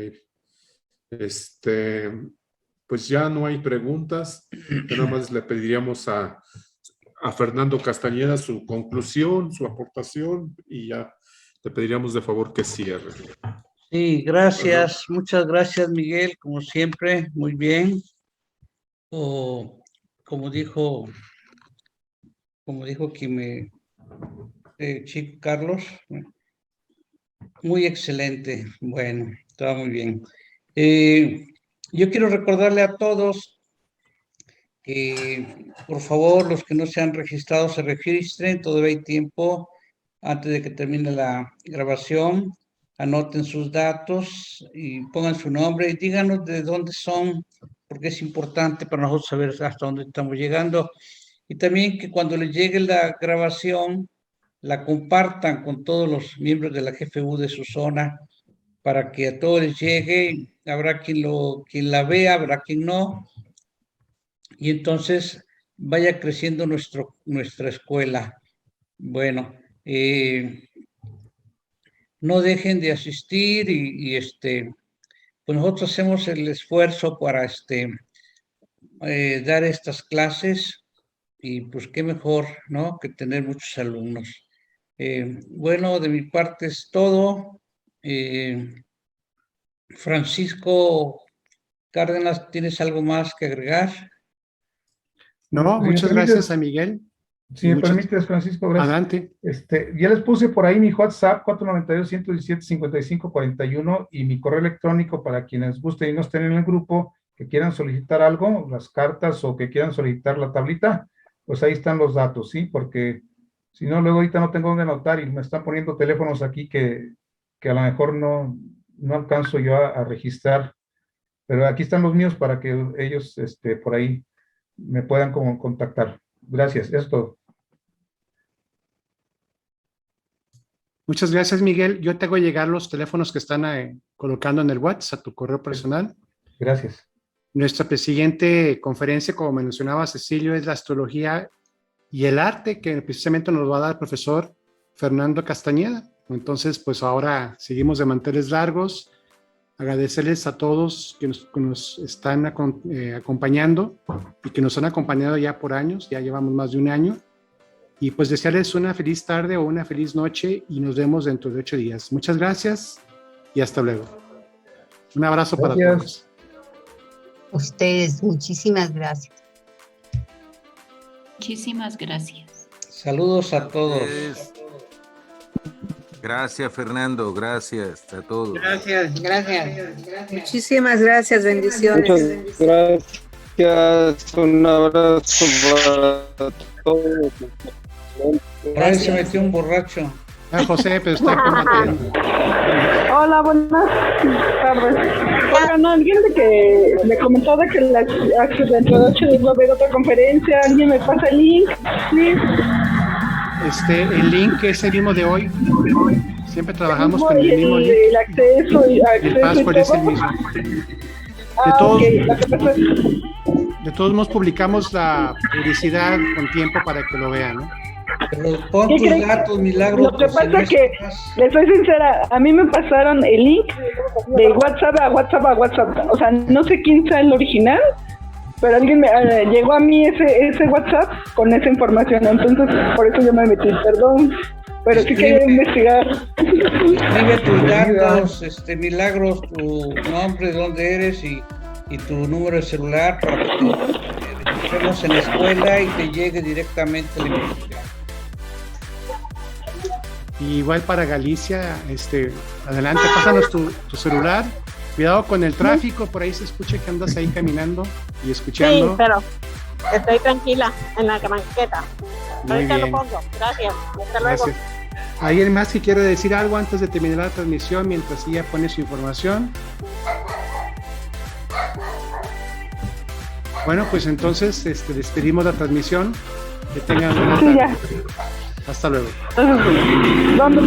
[SPEAKER 2] Pues ya no hay preguntas. Nada más le pediríamos a Fernando Castañeda su conclusión, su aportación y ya le pediríamos de favor que cierre.
[SPEAKER 3] Sí, gracias, muchas gracias Miguel, como siempre, muy bien. Como dijo Chico Carlos, muy excelente, bueno, estaba muy bien. Yo quiero recordarle a todos que por favor los que no se han registrado se registren, todavía hay tiempo antes de que termine la grabación. Anoten sus datos y pongan su nombre y díganos de dónde son, porque es importante para nosotros saber hasta dónde estamos llegando. Y también que cuando les llegue la grabación, la compartan con todos los miembros de la GFU de su zona, para que a todos les llegue. Habrá quien la vea, habrá quien no. Y entonces vaya creciendo nuestra escuela. Bueno, no dejen de asistir pues nosotros hacemos el esfuerzo para dar estas clases y pues qué mejor, ¿no? Que tener muchos alumnos. Bueno, de mi parte es todo. Francisco Cárdenas, ¿tienes algo más que agregar?
[SPEAKER 5] No,
[SPEAKER 1] Si me
[SPEAKER 5] muchas
[SPEAKER 1] permites-
[SPEAKER 5] gracias a Miguel.
[SPEAKER 1] Si me
[SPEAKER 5] Muchas-
[SPEAKER 1] permites, Francisco, gracias.
[SPEAKER 5] Adelante.
[SPEAKER 1] Ya les puse por ahí mi WhatsApp 492-117-5541 y mi correo electrónico para quienes gusten y no estén en el grupo, que quieran solicitar algo, las cartas o que quieran solicitar la tablita, pues ahí están los datos, ¿sí? Porque si no, luego ahorita no tengo dónde anotar y me están poniendo teléfonos aquí que a lo mejor no alcanzo yo a registrar, pero aquí están los míos para que ellos por ahí me puedan como contactar. Gracias, eso es todo.
[SPEAKER 5] Muchas gracias, Miguel. Yo te hago llegar los teléfonos que están colocando en el WhatsApp a tu correo personal.
[SPEAKER 1] Gracias.
[SPEAKER 5] Nuestra siguiente conferencia, como mencionaba Cecilio, es la astrología y el arte, que precisamente nos va a dar el profesor Fernando Castañeda. Entonces, pues ahora seguimos de manteles largos. Agradecerles a todos que nos están acompañando y que nos han acompañado ya por años, ya llevamos más de un año. Y pues desearles una feliz tarde o una feliz noche y nos vemos dentro de 8 días. Muchas gracias y hasta luego. Un abrazo para
[SPEAKER 1] Gracias.
[SPEAKER 5] todos.
[SPEAKER 7] Ustedes, muchísimas gracias.
[SPEAKER 8] Muchísimas gracias.
[SPEAKER 3] Saludos a todos.
[SPEAKER 9] Gracias, Fernando. Gracias a todos.
[SPEAKER 3] Gracias.
[SPEAKER 4] Muchísimas gracias, bendiciones.
[SPEAKER 10] Muchas gracias. Un abrazo para todos.
[SPEAKER 3] Por ahí se metió un borracho.
[SPEAKER 5] José, pero está combatiendo.
[SPEAKER 11] Hola, buenas tardes. Oigan, alguien de que me comentó de que dentro de 8 días va a haber otra conferencia. ¿Alguien me pasa el link? Sí.
[SPEAKER 5] El link es el mismo de hoy. Siempre trabajamos con el mismo link.
[SPEAKER 11] El acceso y
[SPEAKER 5] El password es el mismo. De todos modos, publicamos la publicidad con tiempo para que lo vean, ¿no?
[SPEAKER 3] Pero pon tus datos, Milagros.
[SPEAKER 11] Lo que pasa es que, les soy sincera, a mí me pasaron el link de WhatsApp a WhatsApp. O sea, no sé quién sea el original, pero alguien llegó a mí ese WhatsApp con esa información. Entonces, por eso yo me metí, perdón. Pero sí quería investigar.
[SPEAKER 3] Escribe tus datos, Milagros, tu nombre, dónde eres y tu número de celular para que te registremos en la escuela y te llegue directamente la información.
[SPEAKER 5] Y igual para Galicia, adelante, pásanos tu celular. Cuidado con el tráfico, por ahí se escucha que andas ahí caminando y escuchando.
[SPEAKER 12] Sí, pero estoy tranquila en la banqueta.
[SPEAKER 5] Muy
[SPEAKER 12] Ahorita
[SPEAKER 5] bien.
[SPEAKER 12] lo pongo. Gracias. Hasta luego.
[SPEAKER 5] Gracias. ¿Alguien más que quiere decir algo antes de terminar la transmisión mientras ella pone su información? Bueno, pues entonces despedimos la transmisión. Que tengan buena tarde.
[SPEAKER 11] Sí, ya.
[SPEAKER 5] Hasta luego.
[SPEAKER 11] ¿Dónde?